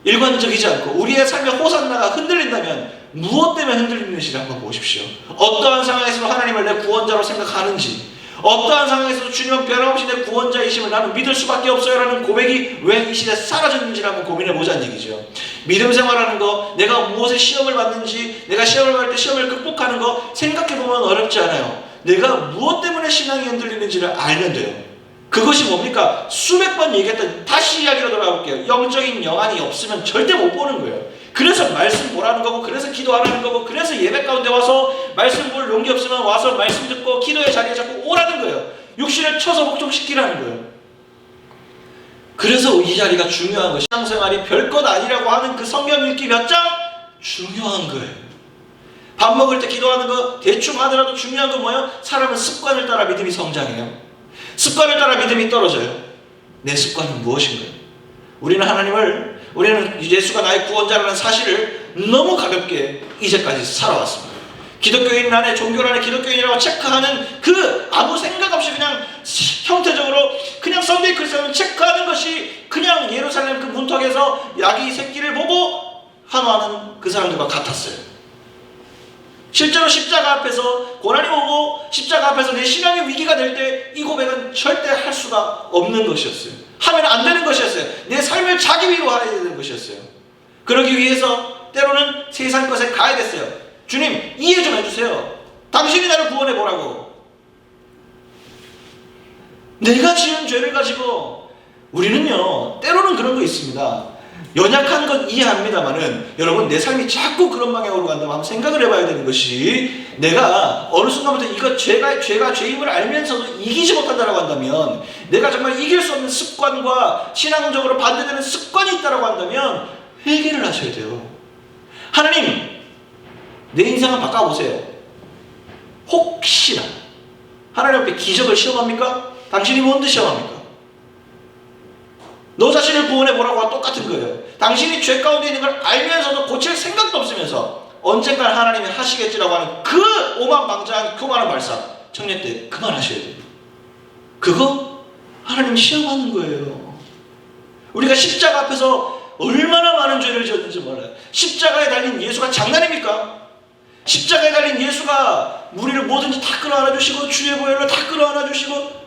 일관적이지 않고 우리의 삶의 호산나가 흔들린다면 무엇 때문에 흔들리는지를 한번 보십시오. 어떠한 상황에서도 하나님을 내 구원자로 생각하는지 어떠한 상황에서도 주님은 변함없이 내 구원자이심을 나는 믿을 수밖에 없어요 라는 고백이 왜 이 시대에 사라졌는지를 한번 고민해 보자는 얘기죠. 믿음 생활하는 거, 내가 무엇에 시험을 받는지, 내가 시험을 받을 때 시험을 극복하는 거 생각해 보면 어렵지 않아요. 내가 무엇 때문에 신앙이 흔들리는지를 알면 돼요. 그것이 뭡니까? 수백 번 얘기했던 다시 이야기로 돌아올게요. 영적인 영안이 없으면 절대 못 보는 거예요. 그래서 말씀 보라는 거고 그래서 기도하라는 거고 그래서 예배 가운데 와서 말씀 볼 용기 없으면 와서 말씀 듣고 기도의 자리에 자꾸 오라는 거예요. 육신을 쳐서 복종시키라는 거예요. 그래서 이 자리가 중요한 거예요. 신앙생활이 별것 아니라고 하는 그 성경 읽기 몇 장 중요한 거예요. 밥 먹을 때 기도하는 거 대충 하더라도 중요한 건 뭐예요? 사람은 습관을 따라 믿음이 성장해요. 습관을 따라 믿음이 떨어져요. 내 습관은 무엇인가요? 우리는 예수가 나의 구원자라는 사실을 너무 가볍게 이제까지 살아왔습니다. 기독교인 안에 종교 안에 기독교인이라고 체크하는 그 아무 생각 없이 그냥 형태적으로 그냥 썬데이 크리스찬을 체크하는 것이 그냥 예루살렘 그 문턱에서 야기 새끼를 보고 환호하는 그 사람들과 같았어요. 실제로 십자가 앞에서 고난이 오고 십자가 앞에서 내 신앙의 위기가 될 때 이 고백은 절대 할 수가 없는 것이었어요. 하면 안 되는 것이었어요. 내 삶을 자기 위로 해야 되는 것이었어요. 그러기 위해서 때로는 세상 것에 가야 됐어요. 주님 이해 좀 해주세요. 당신이 나를 구원해 보라고. 내가 지은 죄를 가지고 우리는요 때로는 그런 거 있습니다. 연약한 건 이해합니다만은 여러분 내 삶이 자꾸 그런 방향으로 간다면 한번 생각을 해봐야 되는 것이 내가 어느 순간부터 이거 죄가 죄임을 알면서도 이기지 못한다라고 한다면 내가 정말 이길 수 없는 습관과 신앙적으로 반대되는 습관이 있다라고 한다면 회개를 하셔야 돼요. 하나님 내 인생을 바꿔보세요. 혹시나 하나님 앞에 기적을 시험합니까? 당신이 뭔데 시험합니까? 너 자신을 구원해 보라고와 똑같은 거예요. 당신이 죄 가운데 있는 걸 알면서도 고칠 생각도 없으면서 언젠간 하나님이 하시겠지라고 하는 그 오만방자한 교만한 말씀 청년 때 그만하셔야 돼요. 그거 하나님 시험하는 거예요. 우리가 십자가 앞에서 얼마나 많은 죄를 지었는지 몰라요. 십자가에 달린 예수가 장난입니까? 십자가에 달린 예수가 우리를 뭐든지 다 끌어안아 주시고 주의 보혈로 다 끌어안아 주시고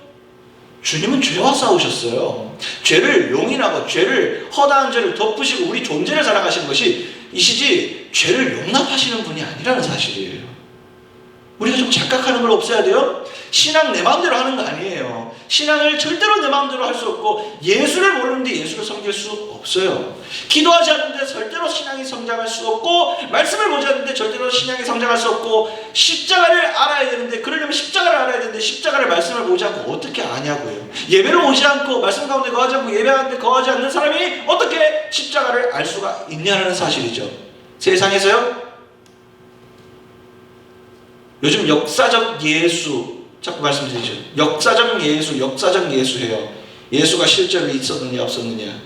주님은 죄와 싸우셨어요. 죄를 용인하고 죄를 허다한 죄를 덮으시고 우리 존재를 살아가시는 것이 이시지 죄를 용납하시는 분이 아니라는 사실이에요. 우리가 좀 착각하는 걸 없애야 돼요. 신앙 내 마음대로 하는 거 아니에요. 신앙을 절대로 내 마음대로 할 수 없고 예수를 모르는데 예수를 섬길 수 없어요. 기도하지 않는데 절대로 신앙이 성장할 수 없고 말씀을 보지 않는데 절대로 신앙이 성장할 수 없고 십자가를 알아야 되는데 그러려면 십자가를 알아야 되는데 십자가를 말씀을 보지 않고 어떻게 아냐고요. 예배를 오지 않고 말씀 가운데 거하지 않고 예배하는데 거하지 않는 사람이 어떻게 십자가를 알 수가 있냐는 사실이죠. 세상에서요 요즘 역사적 예수 자꾸 말씀드리죠. 역사적 예수 해요. 예수가 실제로 있었느냐 없었느냐.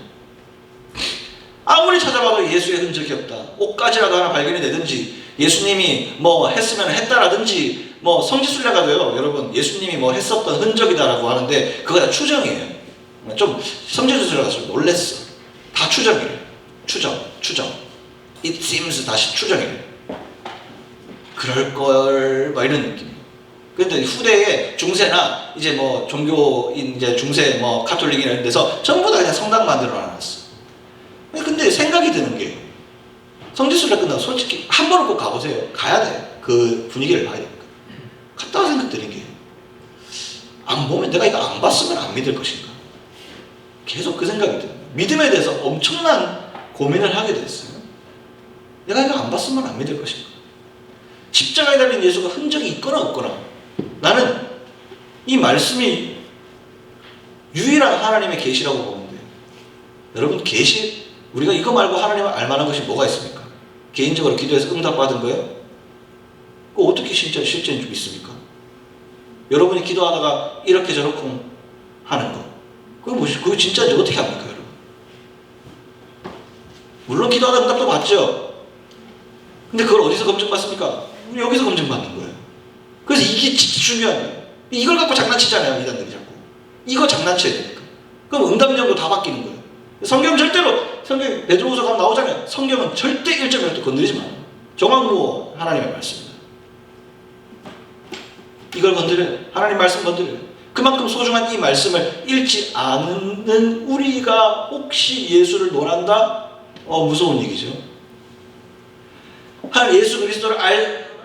아무리 찾아봐도 예수의 흔적이 없다. 옷가지라도 하나 발견이 되든지 예수님이 뭐 했으면 했다라든지 뭐 성지순례가도요. 여러분 예수님이 뭐 했었던 흔적이다라고 하는데 그거 다 추정이에요. 좀 성지순례가 좀 놀랬어. 다 추정이에요. 추정. It seems 다시 추정이에요. 그럴걸 막 이런 느낌. 근데 후대에 중세나 이제 뭐 종교인 이제 중세 뭐 카톨릭이나 이런 데서 전부 다 그냥 성당 만들어 놨어. 근데 생각이 드는 게 성지순례 끝나고 솔직히 한 번은 꼭 가보세요. 가야 돼. 그 분위기를 봐야 되니까. 갔다가 생각 드는 게 안 보면 내가 이거 안 봤으면 안 믿을 것인가. 계속 그 생각이 들어요. 믿음에 대해서 엄청난 고민을 하게 됐어요. 내가 이거 안 봤으면 안 믿을 것인가. 십자가에 달린 예수가 흔적이 있거나 없거나 나는 이 말씀이 유일한 하나님의 계시라고 보는데 여러분 계시 우리가 이거 말고 하나님을 알만한 것이 뭐가 있습니까? 개인적으로 기도해서 응답받은 거예요? 그거 어떻게 실제인 줄 믿습니까? 여러분이 기도하다가 이렇게 저렇게 하는 거 그거 진짜인지 어떻게 합니까 여러분? 물론 기도하다 응답도 받죠. 근데 그걸 어디서 검증받습니까? 우리 여기서 검증받는 거예요. 그래서 이게 진짜 중요한 거예요. 이걸 갖고 장난치잖아요, 이단들이 자꾸. 이거 장난쳐야 되니까. 그럼 응답령도 다 바뀌는 거예요. 성경 베드로후서 가면 나오잖아요. 성경은 절대 1.1도 건드리지 마요. 정확무호 하나님의 말씀입니다. 이걸 건드려요. 하나님 말씀 건드려요. 그만큼 소중한 이 말씀을 읽지 않는 우리가 혹시 예수를 논한다? 무서운 얘기죠. 예수 그리스도를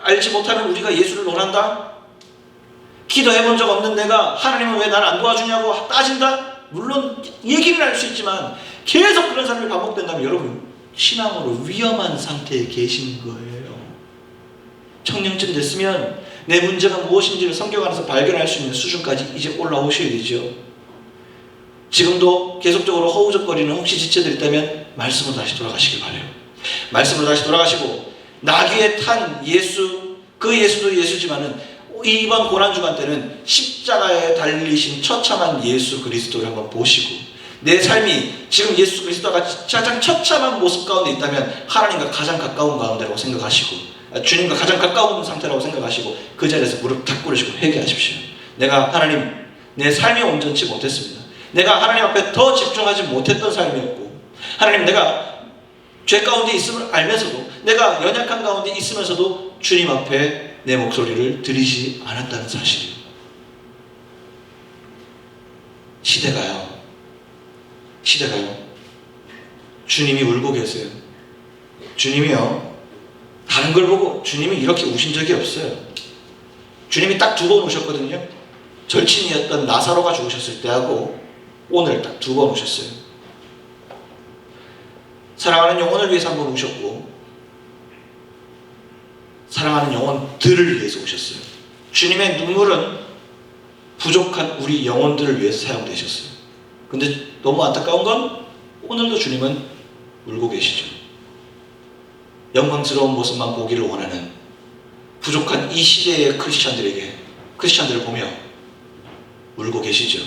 알지 못하는 우리가 예수를 논한다? 기도해본 적 없는 내가 하나님은 왜 나를 안 도와주냐고 따진다? 물론 얘기는 할 수 있지만 계속 그런 사람이 반복된다면 여러분 신앙으로 위험한 상태에 계신 거예요. 청년쯤 됐으면 내 문제가 무엇인지를 성경 안에서 발견할 수 있는 수준까지 이제 올라오셔야 되죠. 지금도 계속적으로 허우적거리는 혹시 지체들 있다면 말씀으로 다시 돌아가시길 바라요. 말씀으로 다시 돌아가시고 나귀에 탄 예수, 그 예수도 예수지만은 이번 고난주간 때는 십자가에 달리신 처참한 예수 그리스도를 한번 보시고 내 삶이 지금 예수 그리스도가 가장 처참한 모습 가운데 있다면 하나님과 가장 가까운 가운데라고 생각하시고 주님과 가장 가까운 상태라고 생각하시고 그 자리에서 무릎 탁 꿇으시고 회개하십시오. 내가 하나님 내 삶이 온전치 못했습니다. 내가 하나님 앞에 더 집중하지 못했던 삶이었고 하나님 내가 죄 가운데 있음을 알면서도 내가 연약한 가운데 있으면서도 주님 앞에 내 목소리를 들이지 않았다는 사실이에요. 시대가요. 주님이 울고 계세요. 주님이요. 다른 걸 보고 주님이 이렇게 우신 적이 없어요. 주님이 딱 2번 오셨거든요. 절친이었던 나사로가 죽으셨을 때하고 오늘 딱 2번 오셨어요. 사랑하는 영혼을 위해서 한 번 오셨고 사랑하는 영혼들을 위해서 오셨어요. 주님의 눈물은 부족한 우리 영혼들을 위해서 사용되셨어요. 근데 너무 안타까운 건 오늘도 주님은 울고 계시죠. 영광스러운 모습만 보기를 원하는 부족한 이 시대의 크리스찬들을 보며 울고 계시죠.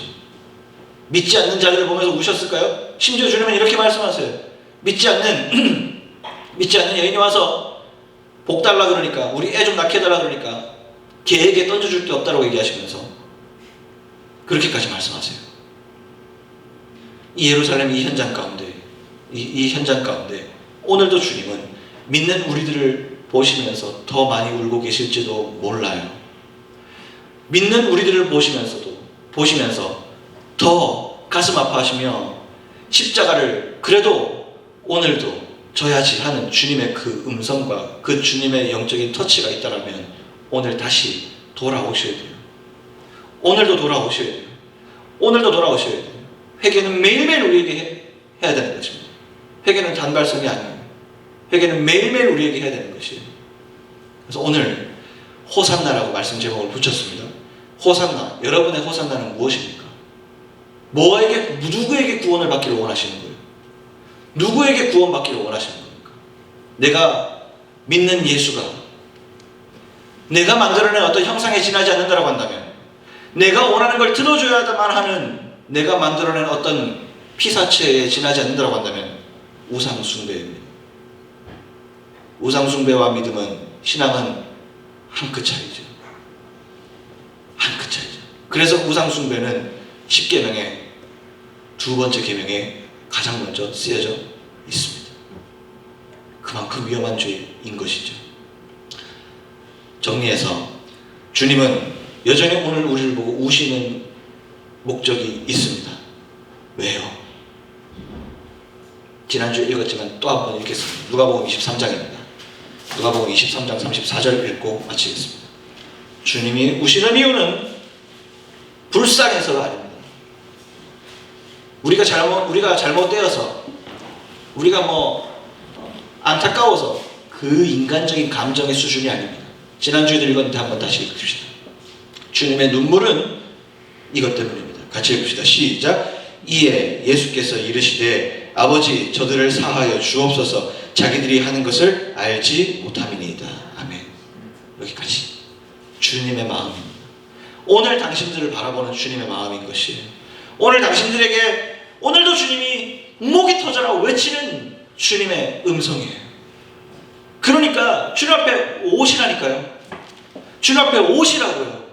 믿지 않는 자들을 보면서 우셨을까요? 심지어 주님은 이렇게 말씀하세요. 믿지 않는 여인이 와서 복 달라 그러니까, 우리 애 좀 낳게 해달라 그러니까 개에게 던져줄 게 없다고 얘기하시면서 그렇게까지 말씀하세요. 이 예루살렘 이 현장 가운데 오늘도 주님은 믿는 우리들을 보시면서 더 많이 울고 계실지도 몰라요. 믿는 우리들을 보시면서 더 가슴 아파하시며 십자가를 그래도 오늘도 져야지 하는 주님의 그 음성과 그 주님의 영적인 터치가 있다면 오늘 다시 돌아오셔야 돼요. 오늘도 돌아오셔야 돼요. 회개는 매일매일 우리에게 해야 되는 것입니다. 회개는 단발성이 아니에요. 회개는 매일매일 우리에게 해야 되는 것이에요. 그래서 오늘 호산나라고 말씀 제목을 붙였습니다. 호산나, 여러분의 호산나는 무엇입니까? 누구에게 구원을 받기를 원하시는 거예요? 누구에게 구원받기를 원하시는 겁니까? 내가 믿는 예수가 내가 만들어낸 어떤 형상에 지나지 않는다고 한다면, 내가 원하는 걸 들어줘야만 하는 내가 만들어낸 어떤 피사체에 지나지 않는다고 한다면 우상숭배입니다. 우상숭배와 믿음은, 신앙은 한 끗 차이죠. 그래서 우상숭배는 10계명의 두 번째 계명에 가장 먼저 쓰여져 있습니다. 그만큼 위험한 죄인 것이죠. 정리해서 주님은 여전히 오늘 우리를 보고 우시는 목적이 있습니다. 왜요? 지난주에 읽었지만 또 한 번 읽겠습니다. 누가복음 23장입니다. 누가복음 23장 34절 읽고 마치겠습니다. 주님이 우시는 이유는 불쌍해서가 아닙니다. 우리가 잘못되어서, 우리가 안타까워서 그 인간적인 감정의 수준이 아닙니다. 지난주에도 읽었는데 한번 다시 읽읍시다. 주님의 눈물은 이것 때문입니다. 같이 읽읍시다. 시작. 이에 예수께서 이르시되 아버지 저들을 사하여 주옵소서 자기들이 하는 것을 알지 못함이니이다. 아멘. 여기까지. 주님의 마음입니다. 오늘 당신들을 바라보는 주님의 마음인 것이에요. 오늘 당신들에게 오늘도 주님이 목이 터져라 외치는 주님의 음성이에요. 그러니까 주님 앞에 오시라니까요. 주님 앞에 오시라고요.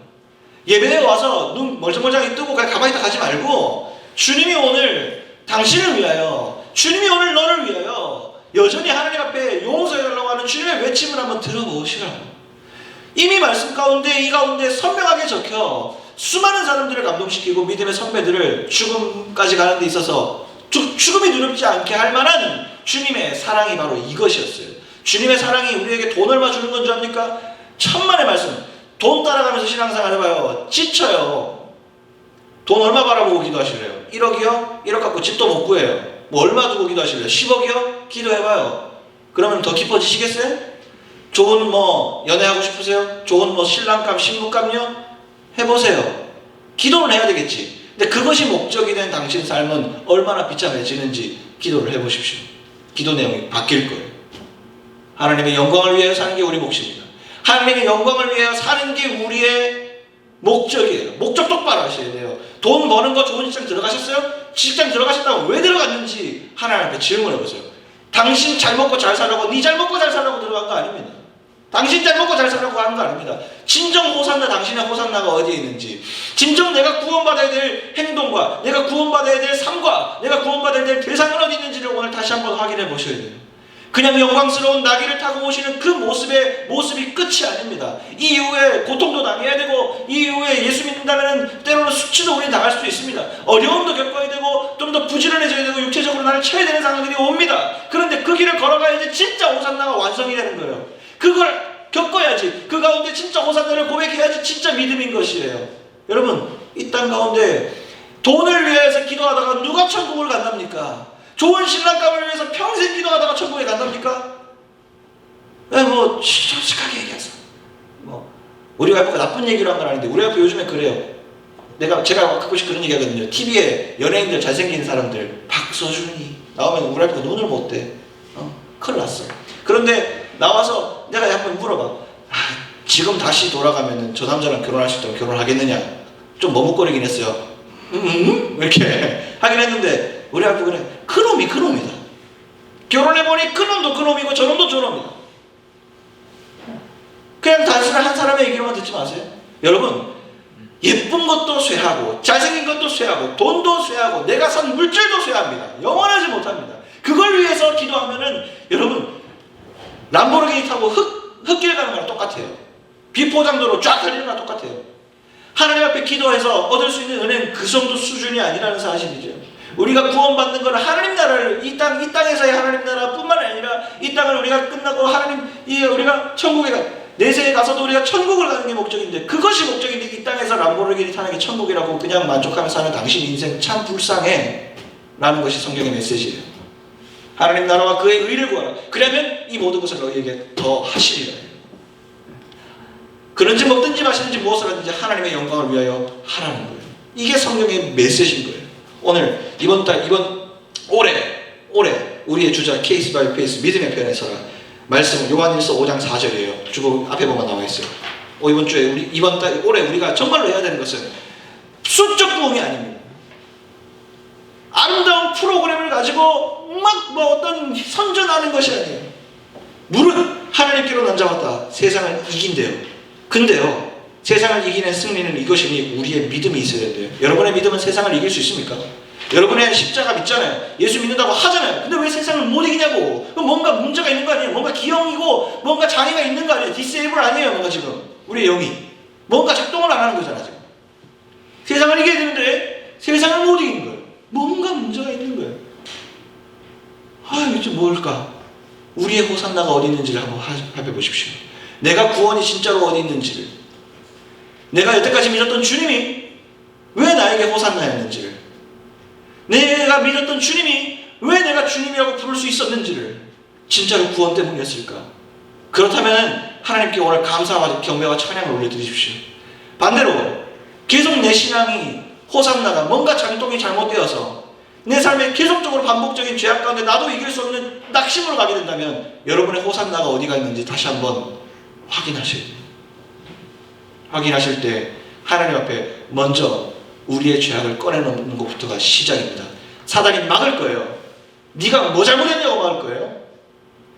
예배에 와서 눈 멀쩡멀쩡히 뜨고 그냥 가만히 있다 가지 말고, 주님이 오늘 당신을 위하여, 주님이 오늘 너를 위하여 여전히 하나님 앞에 용서해달라고 하는 주님의 외침을 한번 들어보시라고. 이미 말씀 가운데, 이 가운데 선명하게 적혀 수많은 사람들을 감동시키고 믿음의 선배들을 죽음까지 가는 데 있어서 죽음이 두렵지 않게 할 만한 주님의 사랑이 바로 이것이었어요. 주님의 사랑이 우리에게 돈 얼마 주는 건 줄 압니까? 천만의 말씀. 돈 따라가면서 신앙생활 해봐요. 지쳐요. 돈 얼마 바라보고 기도하실래요? 1억이요? 1억 갖고 집도 못 구해요. 얼마 두고 기도하실래요? 10억이요? 기도해봐요. 그러면 더 깊어지시겠어요? 좋은 연애하고 싶으세요? 좋은 신랑감, 신부감요? 해보세요. 기도는 해야 되겠지. 근데 그것이 목적이 된 당신 삶은 얼마나 비참해지는지 기도를 해보십시오. 기도 내용이 바뀔 거예요. 하나님의 영광을 위하여 사는 게 우리 몫입니다. 하나님의 영광을 위하여 사는 게 우리의 목적이에요. 목적 똑바로 하셔야 돼요. 돈 버는 거 좋은 직장 들어가셨어요? 직장 들어가셨다고 왜 들어갔는지 하나님 앞에 질문해보세요. 당신 잘 먹고 잘 살라고, 니 잘 먹고 잘 살라고 들어간 거 아닙니다. 당신 잘 먹고 잘 살라고 하는 거 아닙니다. 진정 호산나, 당신의 호산나가 어디에 있는지, 진정 내가 구원받아야 될 행동과 내가 구원받아야 될 삶과 내가 구원받아야 될 대상은 어디 있는지를 오늘 다시 한번 확인해 보셔야 돼요. 그냥 영광스러운 나귀를 타고 오시는 그 모습이 끝이 아닙니다. 이후에 고통도 당해야 되고, 이후에 예수 믿는다면 때로는 수치도 우리 당할 수도 있습니다. 어려움도 겪어야 되고, 좀 더 부지런해져야 되고, 육체적으로 나를 쳐야 되는 상황들이 옵니다. 그런데 그 길을 걸어가야지 진짜 호산나가 완성이 되는 거예요. 그걸 겪어야지, 그 가운데 진짜 호산나를 고백해야지 진짜 믿음인 것이에요. 여러분, 이 땅 가운데 돈을 위해서 기도하다가 누가 천국을 간답니까? 좋은 신랑감을 위해서 평생 기도하다가 천국에 간답니까? 뭐 솔직하게 얘기해서 뭐 우리 와이프가 나쁜 얘기를 한 건 아닌데 우리 와이프 요즘에 그래요. 제가 가끔씩 그런 얘기 하거든요. TV에 연예인들 잘생긴 사람들 박서준이 나오면 우리 와이프가 눈을 못 떼. 큰일 났어. 그런데 나와서 내가 한번 물어봐. 지금 다시 돌아가면 저 남자랑 결혼할 수 있다면 결혼하겠느냐? 좀 머뭇거리긴 했어요. 이렇게 하긴 했는데 우리 와이프 그래. 그놈이 그놈이다. 결혼해보니 그놈도 그놈이고 저놈도 저놈이다. 그냥 단순한 한 사람의 얘기로만 듣지 마세요. 여러분, 예쁜 것도 쇠하고 잘생긴 것도 쇠하고 돈도 쇠하고 내가 산 물질도 쇠합니다. 영원하지 못합니다. 그걸 위해서 기도하면은 여러분 람보르기니 타고 흙길 가는 거랑 똑같아요. 비포장도로 쫙 달리는 거랑 똑같아요. 하나님 앞에 기도해서 얻을 수 있는 은혜는 그 정도 수준이 아니라는 사실이죠. 우리가 구원받는 것은 하나님 나라를 이 땅에서의 하나님 나라뿐만 아니라 이 땅을 우리가 끝나고 우리가 천국에 내세에 가서도 우리가 천국을 가는 게 목적인데 그것이 목적인데 이 땅에서 람보르기니 타는 게 천국이라고 그냥 만족하며 사는 당신 인생 참 불쌍해 라는 것이 성경의 메시지예요. 하나님 나라와 그의 의를 구하라. 그러면 이 모든 것을 너희에게 더 하시리라. 그런지 먹든지 마시든지 무엇을 하든지 하나님의 영광을 위하여 하라는 거예요. 이게 성경의 메시지인 거예요. 오늘 이번 올해 우리의 주자 케이스 바이 케이스 믿음의 편에 서라. 말씀은 요한일서 5장 4절이에요. 주보 앞에 보면 나와 있어요. 이번 주에 올해 우리가 정말로 해야 되는 것은 수적 부흥이 아닙니다. 아름다운 프로그램을 가지고 어떤 선전하는 것이 아니에요. 물은 하나님께로 난자왔다. 세상을 이긴대요. 근데요, 세상을 이기는 승리는 이것이니 우리의 믿음이 있어야 돼요. 여러분의 믿음은 세상을 이길 수 있습니까? 여러분의 십자가 믿잖아요. 예수 믿는다고 하잖아요. 근데 왜 세상을 못 이기냐고. 그럼 뭔가 문제가 있는 거 아니에요? 뭔가 기형이고 뭔가 장애가 있는 거 아니에요? 디세이블 아니에요? 뭔가 지금 우리의 영이 뭔가 작동을 안 하는 거잖아 지금. 세상을 이겨야 되는데 세상을 못 이기는 거예요. 뭔가 문제가 있는 거예요. 이게 뭘까? 우리의 호산나가 어디 있는지를 한번 살펴보십시오. 내가 구원이 진짜로 어디 있는지를, 내가 여태까지 믿었던 주님이 왜 나에게 호산나였는지를, 내가 믿었던 주님이 왜 내가 주님이라고 부를 수 있었는지를, 진짜로 구원 때문이었을까? 그렇다면 하나님께 오늘 감사와 경배와 찬양을 올려드리십시오. 반대로 계속 내 신앙이 호산나가 뭔가 장동이 잘못되어서 내 삶에 계속적으로 반복적인 죄악 가운데 나도 이길 수 없는 낙심으로 가게 된다면 여러분의 호산나가 어디가 있는지 다시 한번 확인하셔야 돼요. 확인하실 때 하나님 앞에 먼저 우리의 죄악을 꺼내놓는 것부터가 시작입니다. 사단이 막을 거예요. 네가 뭐 잘못했냐고 막을 거예요.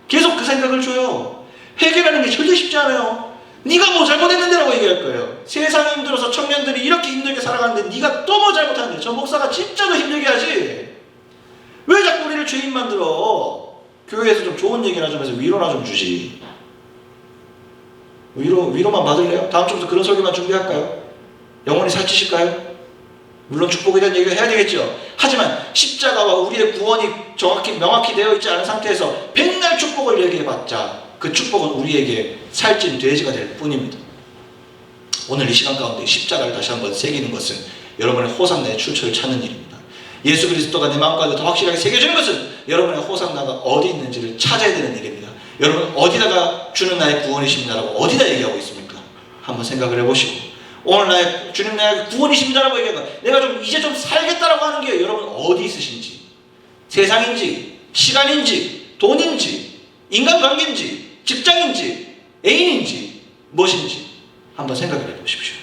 계속 그 생각을 줘요. 해결하는 게 절대 쉽지 않아요. 네가 뭐 잘못했는데라고 얘기할 거예요. 세상이 힘들어서 청년들이 이렇게 힘들게 살아가는데 네가 또 뭐 잘못하는데 저 목사가 진짜 더 힘들게 하지. 왜 자꾸 우리를 죄인 만들어? 교회에서 좀 좋은 얘기나 좀 해서 위로나 좀 주지. 위로만 받을래요? 다음 주부터 그런 설교만 준비할까요? 영원히 살찌실까요? 물론 축복에 대한 얘기를 해야 되겠죠. 하지만 십자가와 우리의 구원이 명확히 되어 있지 않은 상태에서 백날 축복을 얘기해봤자 그 축복은 우리에게 살찐 돼지가 될 뿐입니다. 오늘 이 시간 가운데 십자가를 다시 한번 새기는 것은 여러분의 호산나의 출처를 찾는 일입니다. 예수 그리스도가 내 마음가운데 더 확실하게 새겨지는 것은 여러분의 호산나가 어디 있는지를 찾아야 되는 일입니다. 여러분 어디다가 주는 나의 구원이십니다라고 어디다 얘기하고 있습니까? 한번 생각을 해보시고 오늘 주님 나의 구원이십니다라고 얘기하는 거 내가 이제 좀 살겠다라고 하는 게 여러분 어디 있으신지, 세상인지 시간인지 돈인지 인간관계인지 직장인지 애인인지 무엇인지 한번 생각을 해보십시오.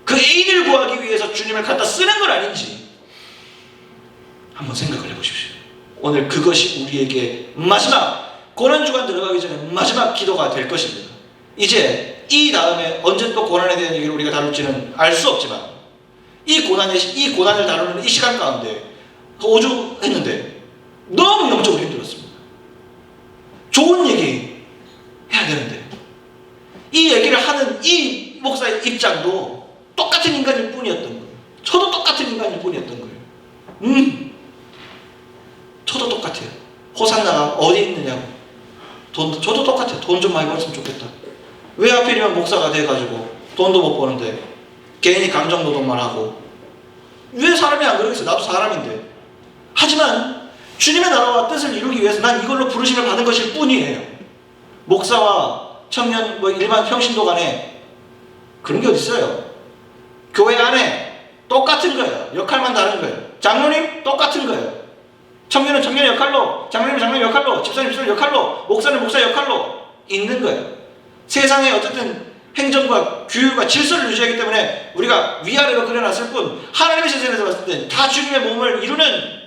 그 애인을 구하기 위해서 주님을 갖다 쓰는 건 아닌지 한번 생각을 해보십시오. 오늘 그것이 우리에게 마지막 고난주간 들어가기 전에 마지막 기도가 될 것입니다. 이제 이 다음에 언제 또 고난에 대한 얘기를 우리가 다룰지는 알 수 없지만 이 고난을 다루는 이 시간 가운데 5주 했는데 너무 영적으로 힘들었습니다. 좋은 얘기 해야 되는데 이 얘기를 하는 이 목사의 입장도 똑같은 인간일 뿐이었던 거예요. 저도 똑같은 인간일 뿐이었던 거예요. 저도 똑같아요. 호산나가 어디 있느냐고. 저도 똑같아요. 돈 좀 많이 벌었으면 좋겠다. 왜 하필이면 목사가 돼가지고 돈도 못 버는데 개인이 감정노동만 하고 왜 사람이 안 그러겠어요? 나도 사람인데. 하지만 주님의 나라와 뜻을 이루기 위해서 난 이걸로 부르심을 받은 것일 뿐이에요. 목사와 청년, 일반 평신도 간에 그런 게 어디 있어요? 교회 안에 똑같은 거예요. 역할만 다른 거예요. 장로님 똑같은 거예요. 청년은 청년의 역할로, 장로님은 장로의 역할로, 집사님 집사님 역할로, 목사는 목사의 역할로 있는 거예요. 세상에 어쨌든 행정과 규율과 질서를 유지하기 때문에 우리가 위아래로 그려놨을 뿐, 하나님의 세상에서 봤을 때 다 주님의 몸을 이루는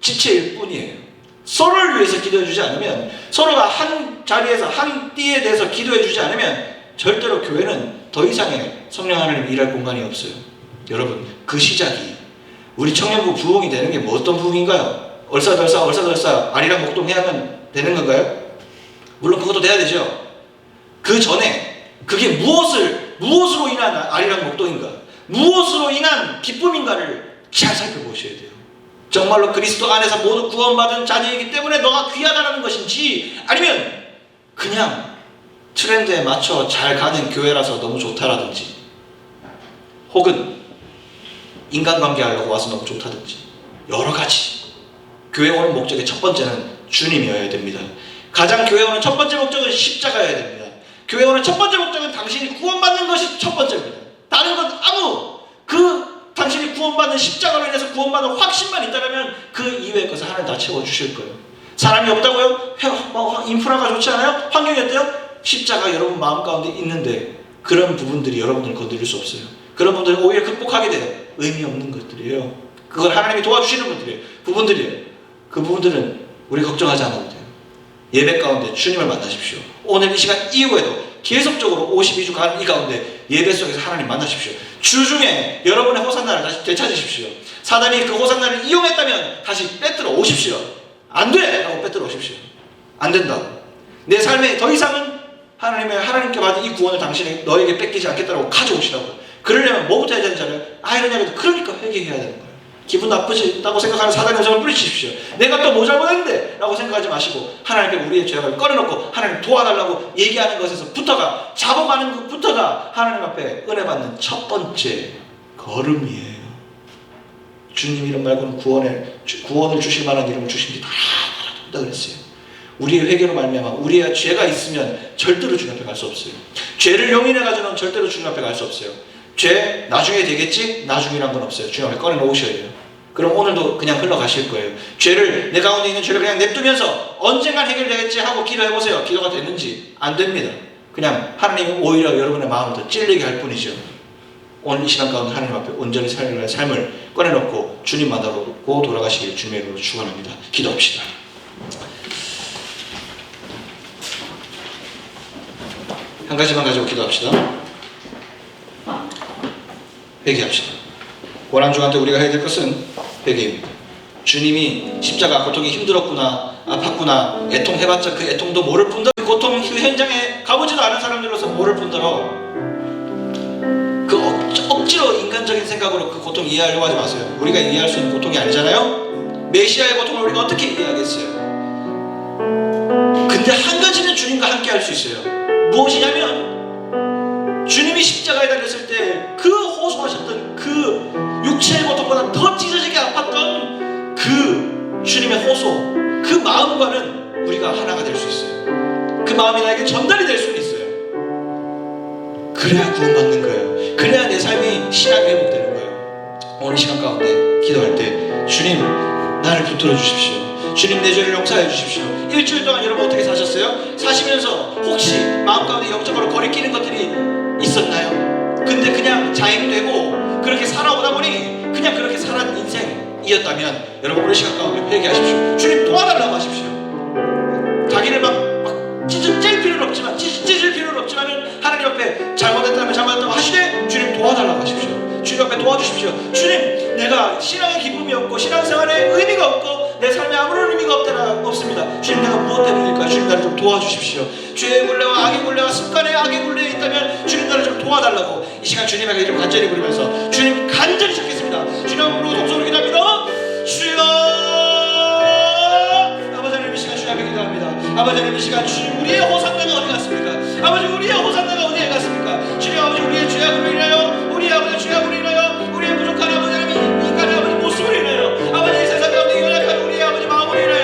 지체일 뿐이에요. 서로를 위해서 기도해 주지 않으면, 서로가 한 자리에서 한 띠에 대해서 기도해 주지 않으면 절대로 교회는 더 이상의 성령 하나님 일할 공간이 없어요. 여러분, 그 시작이 우리 청년부 부흥이 되는 게 뭐 어떤 부흥인가요? 얼싸덜싸 아리랑 목동 해야만 되는 건가요? 물론 그것도 돼야 되죠. 그 전에 그게 무엇으로 인한 아리랑 목동인가, 무엇으로 인한 기쁨인가를 잘 살펴보셔야 돼요. 정말로 그리스도 안에서 모두 구원받은 자녀이기 때문에 너가 귀하다는 것인지, 아니면 그냥 트렌드에 맞춰 잘 가는 교회라서 너무 좋다라든지, 혹은 인간관계 하려고 와서 너무 좋다든지, 여러 가지. 교회 오는 목적의 첫 번째는 주님이어야 됩니다. 가장 교회 오는 첫 번째 목적은 십자가여야 됩니다. 교회 오는 첫 번째 목적은 당신이 구원받는 것이 첫 번째입니다. 다른 건 당신이 구원받는 십자가로 인해서 구원받는 확신만 있다면 그 이외의 것을 하나님 다 채워주실 거예요. 사람이 없다고요? 인프라가 좋지 않아요? 환경이 어때요? 십자가 여러분 마음 가운데 있는데 그런 부분들이 여러분들을 건드릴 수 없어요. 그런 분들은 오히려 극복하게 돼요. 의미 없는 것들이에요. 그걸 하나님이 도와주시는 부분들이에요. 그 부분들은 우리 걱정하지 않아도 돼요. 예배 가운데 주님을 만나십시오. 오늘 이 시간 이후에도 계속적으로 52주 가는 이 가운데 예배 속에서 하나님 만나십시오. 주중에 여러분의 호산나를 다시 되찾으십시오. 사단이 그 호산나를 이용했다면 다시 빼들어 오십시오. 안 돼! 라고 빼들어 오십시오. 안 된다고. 내 삶에 더 이상은 하나님께 받은 이 구원을 당신이 너에게 뺏기지 않겠다고 가져오시라고. 그러려면 뭐부터 해야 되는지 알아요? 이러냐면 그러니까 회개해야 되는 거예요. 기분 나쁘다고 생각하는 사단의 음성을 뿌리치십시오. 내가 또 뭐 잘못했는데? 라고 생각하지 마시고 하나님께 우리의 죄악을 꺼내놓고 하나님 도와달라고 얘기하는 것에서부터가, 잡아가는 것부터가 하나님 앞에 은혜 받는 첫 번째 걸음이에요. 주님 이름 말고는 구원을 주실 만한 이름을 주신 게 다 알아둔다 그랬어요. 우리의 회개로 말미암아 우리의 죄가 있으면 절대로 주님 앞에 갈 수 없어요. 죄를 용인해가지고는 절대로 주님 앞에 갈 수 없어요. 죄 나중에 되겠지? 나중이란 건 없어요. 주님 앞에 꺼내놓으셔야 돼요. 그럼 오늘도 그냥 흘러가실 거예요. 내 가운데 있는 죄를 그냥 냅두면서 언젠간 해결되겠지 하고 기도해보세요. 기도가 됐는지. 안 됩니다. 그냥 하나님이 오히려 여러분의 마음을 더 찔리게 할 뿐이죠. 오늘 이 시간 가운데 하나님 앞에 온전히 살아갈 삶을 꺼내놓고 주님 만나고 돌아가시길 주님의 이름으로 축원합니다. 기도합시다. 한 가지만 가지고 기도합시다. 회개합시다. 고난주간때 우리가 해야 될 것은 회개입니다. 주님이 십자가 고통이 힘들었구나, 아팠구나, 애통해봤자 그 애통도 모를 뿐더러, 그 고통 그 현장에 가보지도 않은 사람들로서 모를 뿐더러 그 억지로 인간적인 생각으로 그 고통 이해하려고 하지 마세요. 우리가 이해할 수 있는 고통이 아니잖아요. 메시아의 고통을 우리가 어떻게 이해하겠어요? 근데 한 가지는 주님과 함께 할 수 있어요. 무엇이냐면 주님이 십자가에 달렸을 때 그 호소하셨던 그 육체의 고통보다 더 찢어지게 아팠던 그 주님의 호소, 그 마음과는 우리가 하나가 될 수 있어요. 그 마음이 나에게 전달이 될 수는 있어요. 그래야 구원받는 거예요. 그래야 내 삶이 신앙이 회복되는 거예요. 오늘 시간 가운데 기도할 때 주님 나를 붙들어 주십시오. 주님 내 죄를 용서해 주십시오. 일주일 동안 여러분 어떻게 사셨어요? 사시면서 혹시 마음 가운데 영적으로 거리끼는 것들이 있었나요? 근데 그냥 자행되고 그렇게 살아오다 보니 그냥 그렇게 살아온 인생이었다면 여러분 오늘 시간 가운데 회개하십시오. 주님 도와달라고 하십시오. 자기를 막 찢을 필요는 없지만 찢을 필요는 없지만은 하나님 앞에 잘못했다고 하시되 주님 도와달라고 하십시오. 주님 앞에 도와주십시오. 주님 내가 신앙의 기쁨이 없고 신앙생활에 의미가 없고 내 삶에 아무런 의미가 없습니다. 주님 내가 무엇 때문일까? 주님 나를 좀 도와주십시오. 죄의 굴레와 악의 굴레와 습관의 악의 굴레에 있다면 주님 나를 좀 도와달라고 이 시간 주님에게 이름 간절히 부르면서 주님 간절히 찾겠습니다. 주님으로 동서로 기도합니다. 주여 아버지 하나님 이 시간 주님 앞에 기도합니다. 아버지 하나님 이 시간 주님 우리의 호산나가 어디 갔습니까? 아버지 우리의 호산나가 어디에 갔습니까? 주님 아버지 우리의 죄악으로 인하여 우리 아버지 죄악으로 인하여 우리의 부족한 아버지 하나님 인간의 아버지 모습으로 인하여 아버지 이 세상 가운데 연약한 우리의 아버지 마음으로 인하여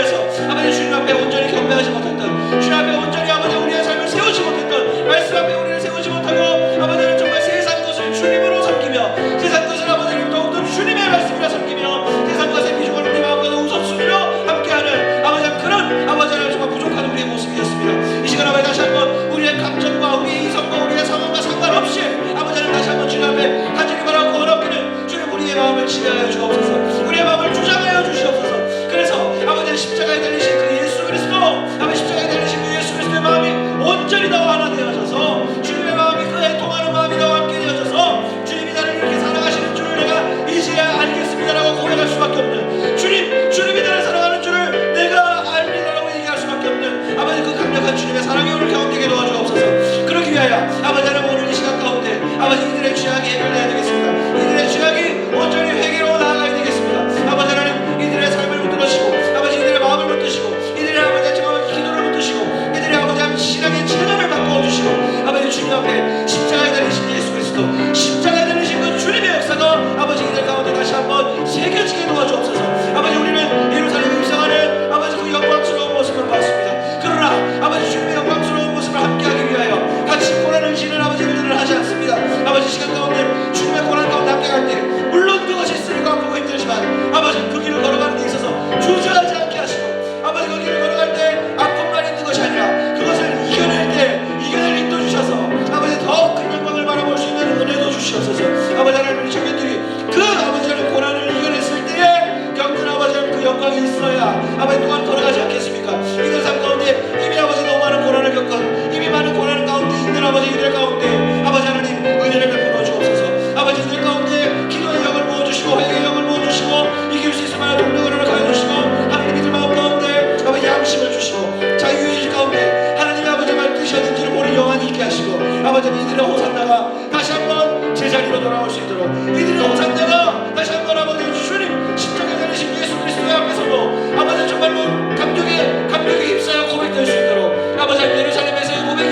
아버지 또한 걸어가지 않겠습니까? 이들 삶 가운데 이미 아버지 너무 많은 고난을 겪은 이미 많은 고난 가운데 있는 아버지 이들 가운데 아버지 하나님 은혜를 베풀어 주옵소서. 아버지 이들 가운데 기도의 영을 부어주시고 회개의 영을 부어주시고 이길 수 있을 만한 동력을 허락하여 주시고 하나님 이들 마음 가운데 아버지 양심을 주시고 자유의지 가운데 하나님의 아버지 말 뜻이었는지를 보는 영안이 있게 하시고 아버지 이들의 호산나가 다시 한번 제자리로 돌아올 수 있도록 이들의 호산나가 다시 한번 아버지 주님 십자가에 달리신 예수 그리스도의 앞에서도 아버지 정말로 감격에 휩싸여 고백될 수 있도록 아버지 예루살렘에서의 고백이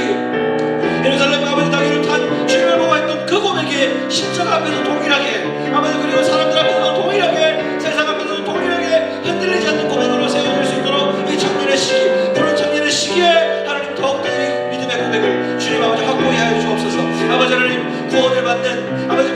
예루살렘 아버지 땅위를 탄 주님을 보고 했던 그 고백이 십자가 앞에서 동일하게 아버지 그리고 사람들 앞에서 동일하게 세상 앞에서 동일하게 흔들리지 않는 고백으로 세워질 수 있도록 이 청년의 시기 그런 청년의 시기에 하나님 더욱더 이 믿음의 고백을 주님 아버지 확고히 하여 주옵소서. 아버지 하나님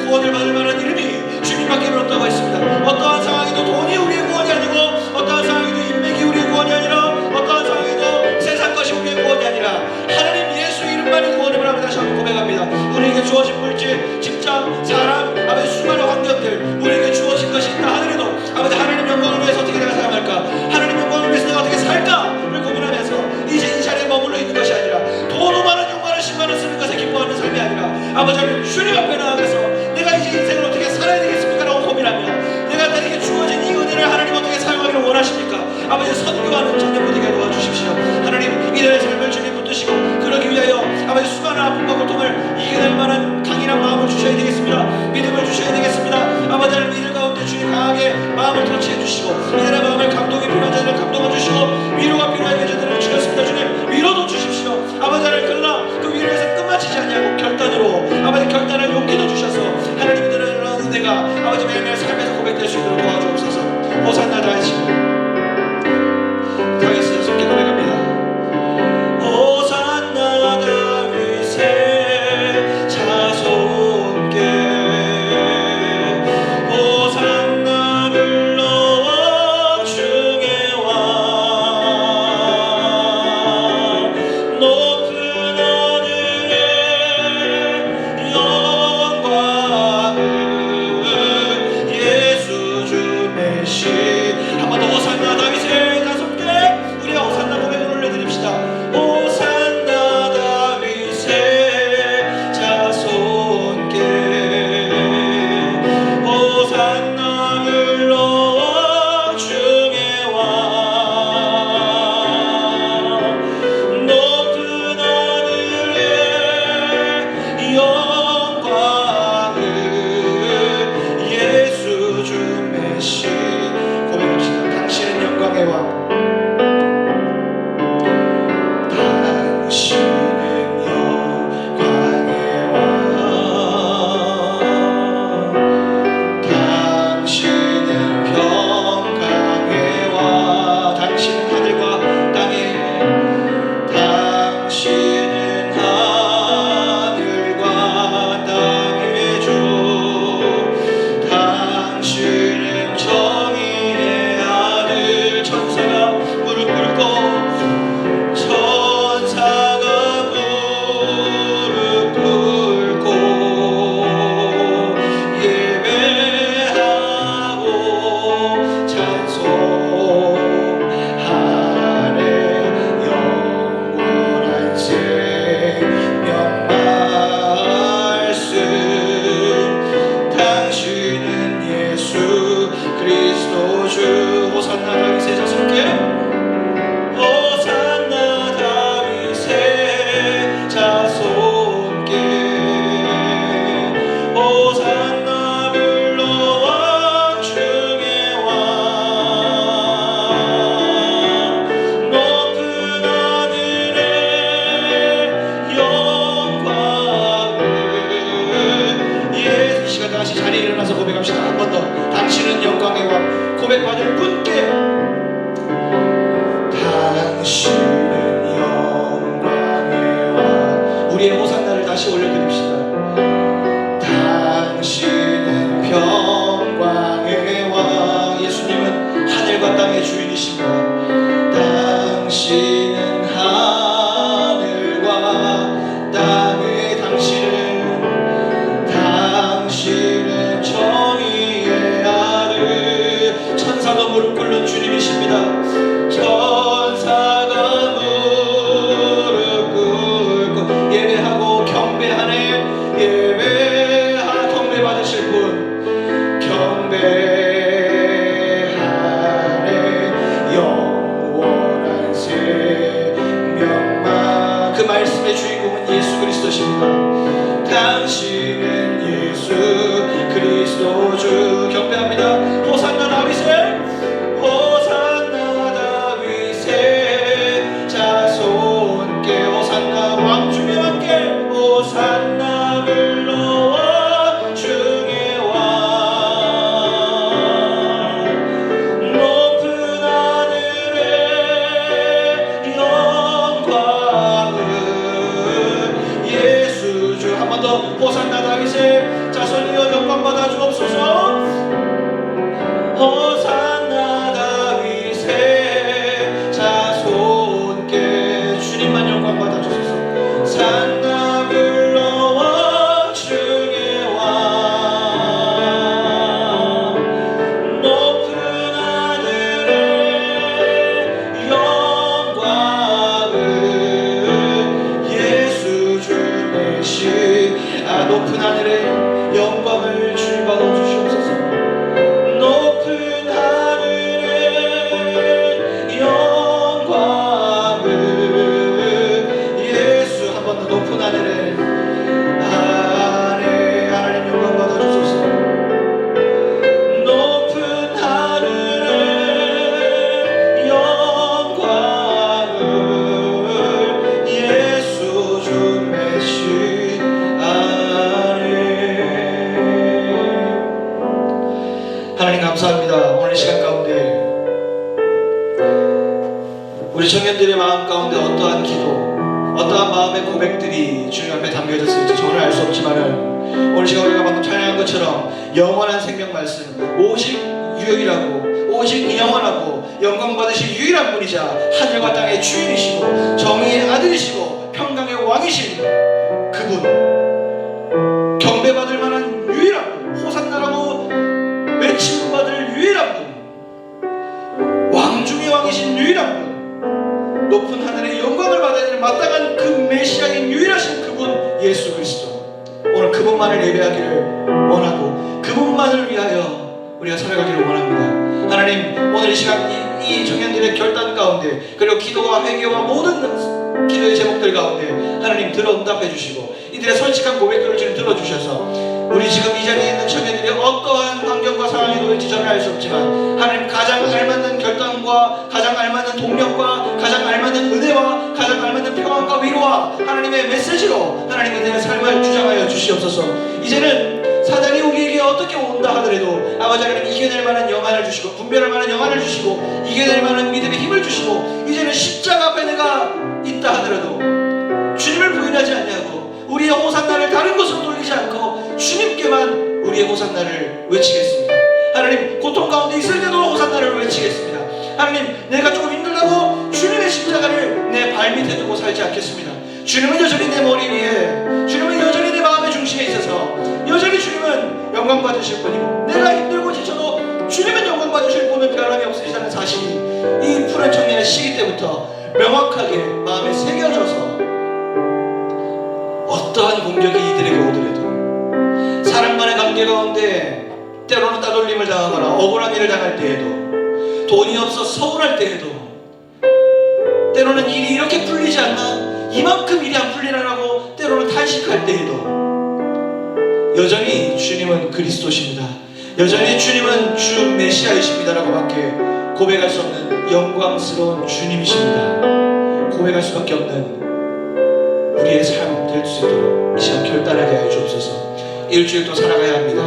구원을 받을 만한 이름이 주님밖에 없다고 했습니다. 어떠한 상황에도 돈이 우리의 구원이 아니고 어떠한 상황에도 인맥이 우리의 구원이 아니라 어떠한 상황에도 세상 것이 우리의 구원이 아니라 하나님 예수 이름만이 구원임을 하며 다시 한번 고백합니다. 우리에게 주어진 물질, 직장, 사람, 아버지 수많은 환경들 우리에게 주어진 것이 있다 하더라도 아버지 하나님 영광을 위해서 어떻게 내가 살아갈까 하나님 영광을 위해서 내가 어떻게 살까를 고민하면서 이제 이 자리에 머물러 있는 것이 아니라 돈 5만원, 6만원, 10만원 쓰는 것에 기뻐하는 삶이 아니라 아버지 하나님 주님 앞에 나아가서 내가 이제 인생을 어떻게 살아야 되겠습니까? 라고 고민하며 내가 나에게 주어진 이 은혜를 하나님 어떻게 사용하기를 원하십니까? 아버지 선교하는 청년부 되게 도와주십시오. 하나님 이들의 삶을 주님 붙드시고 그러기 위하여 아버지 수많은 아픔과 고통을 이겨낼 만한 강인한 마음을 주셔야 되겠습니다. 믿음을 주셔야 되겠습니다. 아버지 하나님 이들 가운데 주님 강하게 마음을 터치해 주시고 이들의 마음을 감동이 필요한 자들을 감동을 주시고 위로가 필요한 자들을 주셨습니다. 주님 위로도 주십시오. 아버지 하나님 그러나 그 위로에서 끝마치지 않냐고 결단으로 아버지 결단할 용기도 주셔서 하나님 이들의 은혜가 아버지 매일매일 삶에서 고백될 수 있도록 도와주옵소서. 호산나 다하시고 다윗의 함께 고백합니다. 호산나 다윗의 자손께 호산나 불러 주의 왕 높은 하늘에 영광을 예수 주 메시 한 번 더 호산나 다윗의 자손께 우리 호산나 고백을 올려드립시다. 호산나 다윗의 자손께 호산나 불러 주의 왕 높은 하늘에 영광을 예수 주 메시 고백합시다. 당신은 영광의 왕 당신은 영광의 왕 당신은 평강의 왕 당신은 하늘과 땅의 당신은 하늘과 땅의 주 당신은 정의의 아들 천사가 무릎 꿇고 천사가 무릎 꿇고 예배하고 찬송하네 영원한 생명 말씀 당신은 예수 그리스도 주 호산나 다윗의 자손께 호산나 다윗의 자손께 호산나 불러와 주의 왕 높은 하늘에 영광을 예수 이 시간 다시 자리에 일어나서 고백합시다. 한 번 더 당신은 영광의 왕 고백받을 분께 당신은 영광의 왕 우리의 호산나를 다시 올려드립시다. 당신은 평강의 왕 예수님은 하늘과 땅의 주인이시고 당신은 하늘과 땅의 당신은 정의의 아들 천사가 말씀의 주인공은 예수 그리스도십니다. 당신은 예수 그리스도 주. 경배합니다. 호산나 다윗의, 호산나 다윗의 자손께, 호산나 왕 중의 왕께, 호산나 불러와 중의 왕. 높은 하늘에 영광은 예수 주. 한 번 더. 호산나 다윗의 자손이여 영광 받아 주옵소서. 호산나 다윗의 자손께 주님만 영광 받아 주소서. 산나 불러와 중의 왕. 높은 하늘에 영광은 예수 주 메시. 높은 하늘에 영광을 주님 받아 주시옵소서. 높은 하늘에 영광을 예수. 한 번 더. 높은 하늘에 하나님 영광 받아 주소서. 높은 하늘에 영광을 예수 주 메시. 하나님 감사합니다. 오늘 시간 가운데 우리 청년들의 마음 가운데 어떠한 기도, 어떠한 마음의 고백들이 주님 앞에 담겨졌을지 저는 알 수 없지만은 오늘 시간 우리가 방금 찬양한 것처럼 영원한 생명 말씀, 오직 유일하고 오직 영원하고 영광 받으실 유일한 분이자 하늘과 땅의 주인이시고 정의의 아들이시고 평강의 왕이신 그분, 경배받을 만한 유일한 분, 호산나라고 외침 받을 유일한 분, 왕 중의 왕이신 유일한 분, 높은 하늘의 영광을 받아야 되는 마땅한 그 메시아인 유일하신 그분 예수 그리스도. 오늘 그분만을 예배하기를 원하고 그분만을 위하여 우리가 살아가기를 원합니다. 하나님, 오늘 이 시간 이 청년들의 결단 가운데, 그리고 기도와 회개와 모든 기도의 제목들 가운데 하나님 들어 응답해 주시고 이들의 솔직한 고백들을 주님 들어주셔서 우리 지금 이 자리에 있는 청년들이 어떠한 환경과 상황에 놓일지 저는 알 수 없지만 하나님, 가장 알맞는 결단과 가장 알맞는 동력과 가장 알맞는 은혜와 가장 알맞는 평안과 위로와 하나님의 메시지로 하나님 그들의 삶을 주장하여 주시옵소서. 이제는 사단이 우리에게 어떻게 온다 하더라도 아버지 하나님 이겨낼 만한 영안을 주시고 분별할 만한 영안을 주시고 이겨낼 만한 믿음의 힘을 주시고 이제는 십자가 앞에 내가 있다 하더라도 주님을 부인하지 아니하고 우리의 호산나를 다른 곳으로 돌리지 않고 주님께만 우리의 호산나를 외치겠습니다. 하나님, 고통 가운데 있을 때도 호산나를 외치겠습니다. 하나님, 내가 조금 힘들다고 주님의 십자가를 내 발밑에 두고 살지 않겠습니다. 주님은 여전히 내 머리 위에, 주님은 여전히 내 마음의 중심에 있어서 여전히 주님은 영광 받으실 분이고 내가 힘들고 지쳐도 주님은 영광 받으실 분은 변함이 없으시다는 사실이 이 푸른 청년의 시기 때부터 명확하게 마음에 새겨져서 어떠한 공격이 이들에게 오더라도 사람과의 관계 가운데 때로는 따돌림을 당하거나 억울한 일을 당할 때에도 돈이 없어 서운할 때에도 때로는 일이 이렇게 풀리지 않나 이만큼 일이 안 풀리나라고 때로는 탄식할 때에도 여전히 주님은 그리스도십니다. 여전히 주님은 주 메시아이십니다라고 밖에 고백할 수 없는 영광스러운 주님이십니다. 고백할 수밖에 없는 우리의 삶 될 수 있도록 이 시간 결단하게 하여 주옵소서. 일주일도 살아가야 합니다.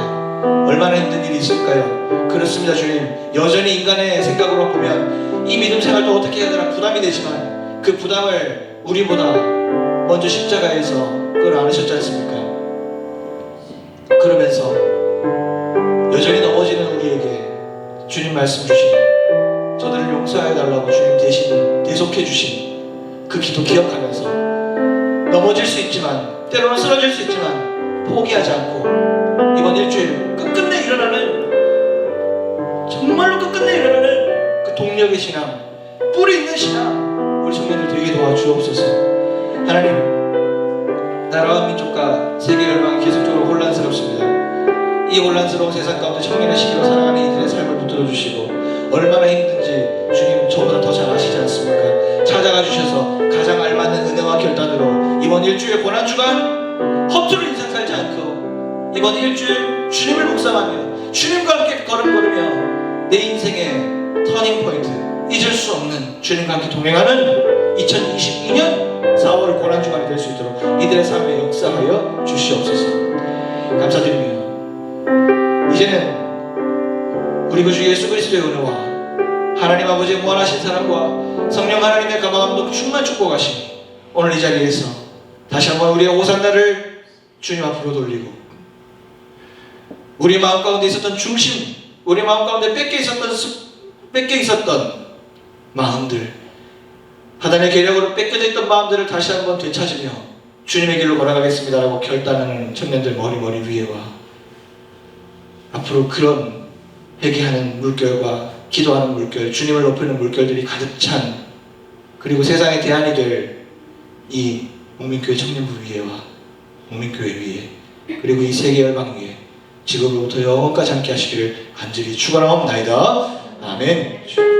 얼마나 힘든 일이 있을까요? 그렇습니다. 주님, 여전히 인간의 생각으로 보면 이 믿음 생활도 어떻게 해야 되나 부담이 되지만 그 부담을 우리보다 먼저 십자가에서 그걸 안으셨지 않습니까? 그러면서 여전히 넘어지는 우리에게 주님 말씀 주신 저들을 용서해 달라고 주님 대신 대속해 주신 그 기도 기억하면서 넘어질 수 있지만 때로는 쓰러질 수 있지만 포기하지 않고 이번 일주일 끝끝내 일어나는 정말로 끝끝내 일어나는 그 동력의 신앙, 뿌리 있는 신앙 우리 청년들 되게 도와주옵소서. 하나님, 나라와 민족과 세계 열방이 계속적으로 혼란스럽습니다. 이 혼란스러운 세상 가운데 청년의 시기로 살아가는 이들의 삶을 붙들어 주시고 얼마나 힘든지 주님 저보다 더 잘 아시지 않습니까? 찾아가 주셔서 가장 알맞는 은혜와 결단으로 이번 일주일 고난주간 허투루 인생 살지 않고 이번 일주일 주님을 묵상하며 주님과 함께 걸음 걸으며 내 인생의 터닝포인트, 잊을 수 없는 주님과 함께 동행하는 2022년 4월 고난주간이 될 수 있도록 이들의 삶에 역사하여 주시옵소서. 감사드리며 이제는 우리 구주 예수 그리스도의 은혜와 하나님 아버지의 무한하신 사랑과 성령 하나님의 감화감동 충만 축복하시니 오늘 이 자리에서 다시 한번 우리의 오산나를 주님 앞으로 돌리고 우리 마음 가운데 있었던 중심, 우리 마음 가운데 뺏겨 있었던 마음들, 하단의 계략으로 뺏겨져 있던 마음들을 다시 한번 되찾으며 주님의 길로 걸어가겠습니다라고 결단하는 청년들 머리 위에와 앞으로 그런 회개하는 물결과 기도하는 물결, 주님을 높이는 물결들이 가득 찬 그리고 세상의 대안이 될 이 목민교회 청년부 위에와 목민교회 위에 그리고 이 세계 열방 위에 지금부터 영원까지 함께 하시기를 간절히 축원하옵나이다. 아멘.